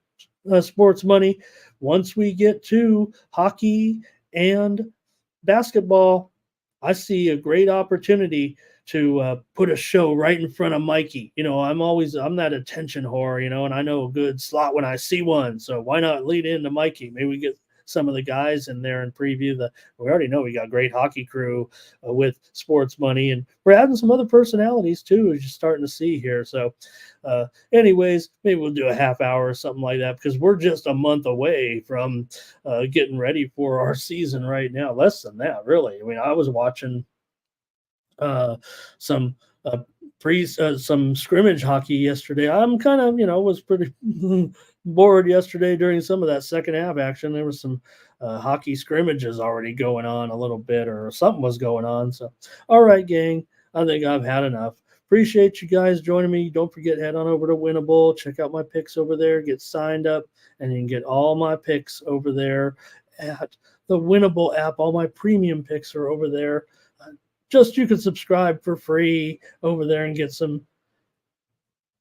Sports Money. Once we get to hockey and basketball, I see a great opportunity to put a show right in front of Mikey. I'm that attention whore, and I know a good slot when I see one. So why not lead into Mikey? Maybe we get some of the guys in there and preview we already know we got a great hockey crew with Sports Money, and we're adding some other personalities too, as you're starting to see here. So anyways, maybe we'll do a half hour or something like that, because we're just a month away from getting ready for our season right now. Less than that, really. I mean, I was watching some scrimmage hockey yesterday. I'm kind of, was pretty bored yesterday during some of that second half action. There was some hockey scrimmages already going on a little bit, or something was going on. So, all right, gang, I think I've had enough. Appreciate you guys joining me. Don't forget, head on over to Winnable. Check out my picks over there. Get signed up, and you can get all my picks over there at the Winnable app. All my premium picks are over there. You can subscribe for free over there and get some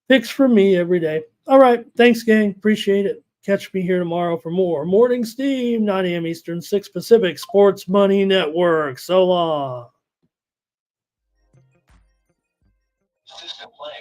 picks from me every day. All right. Thanks, gang. Appreciate it. Catch me here tomorrow for more Morning Steam, 9 a.m. Eastern, 6 Pacific, Sports Money Network. So long. System playing.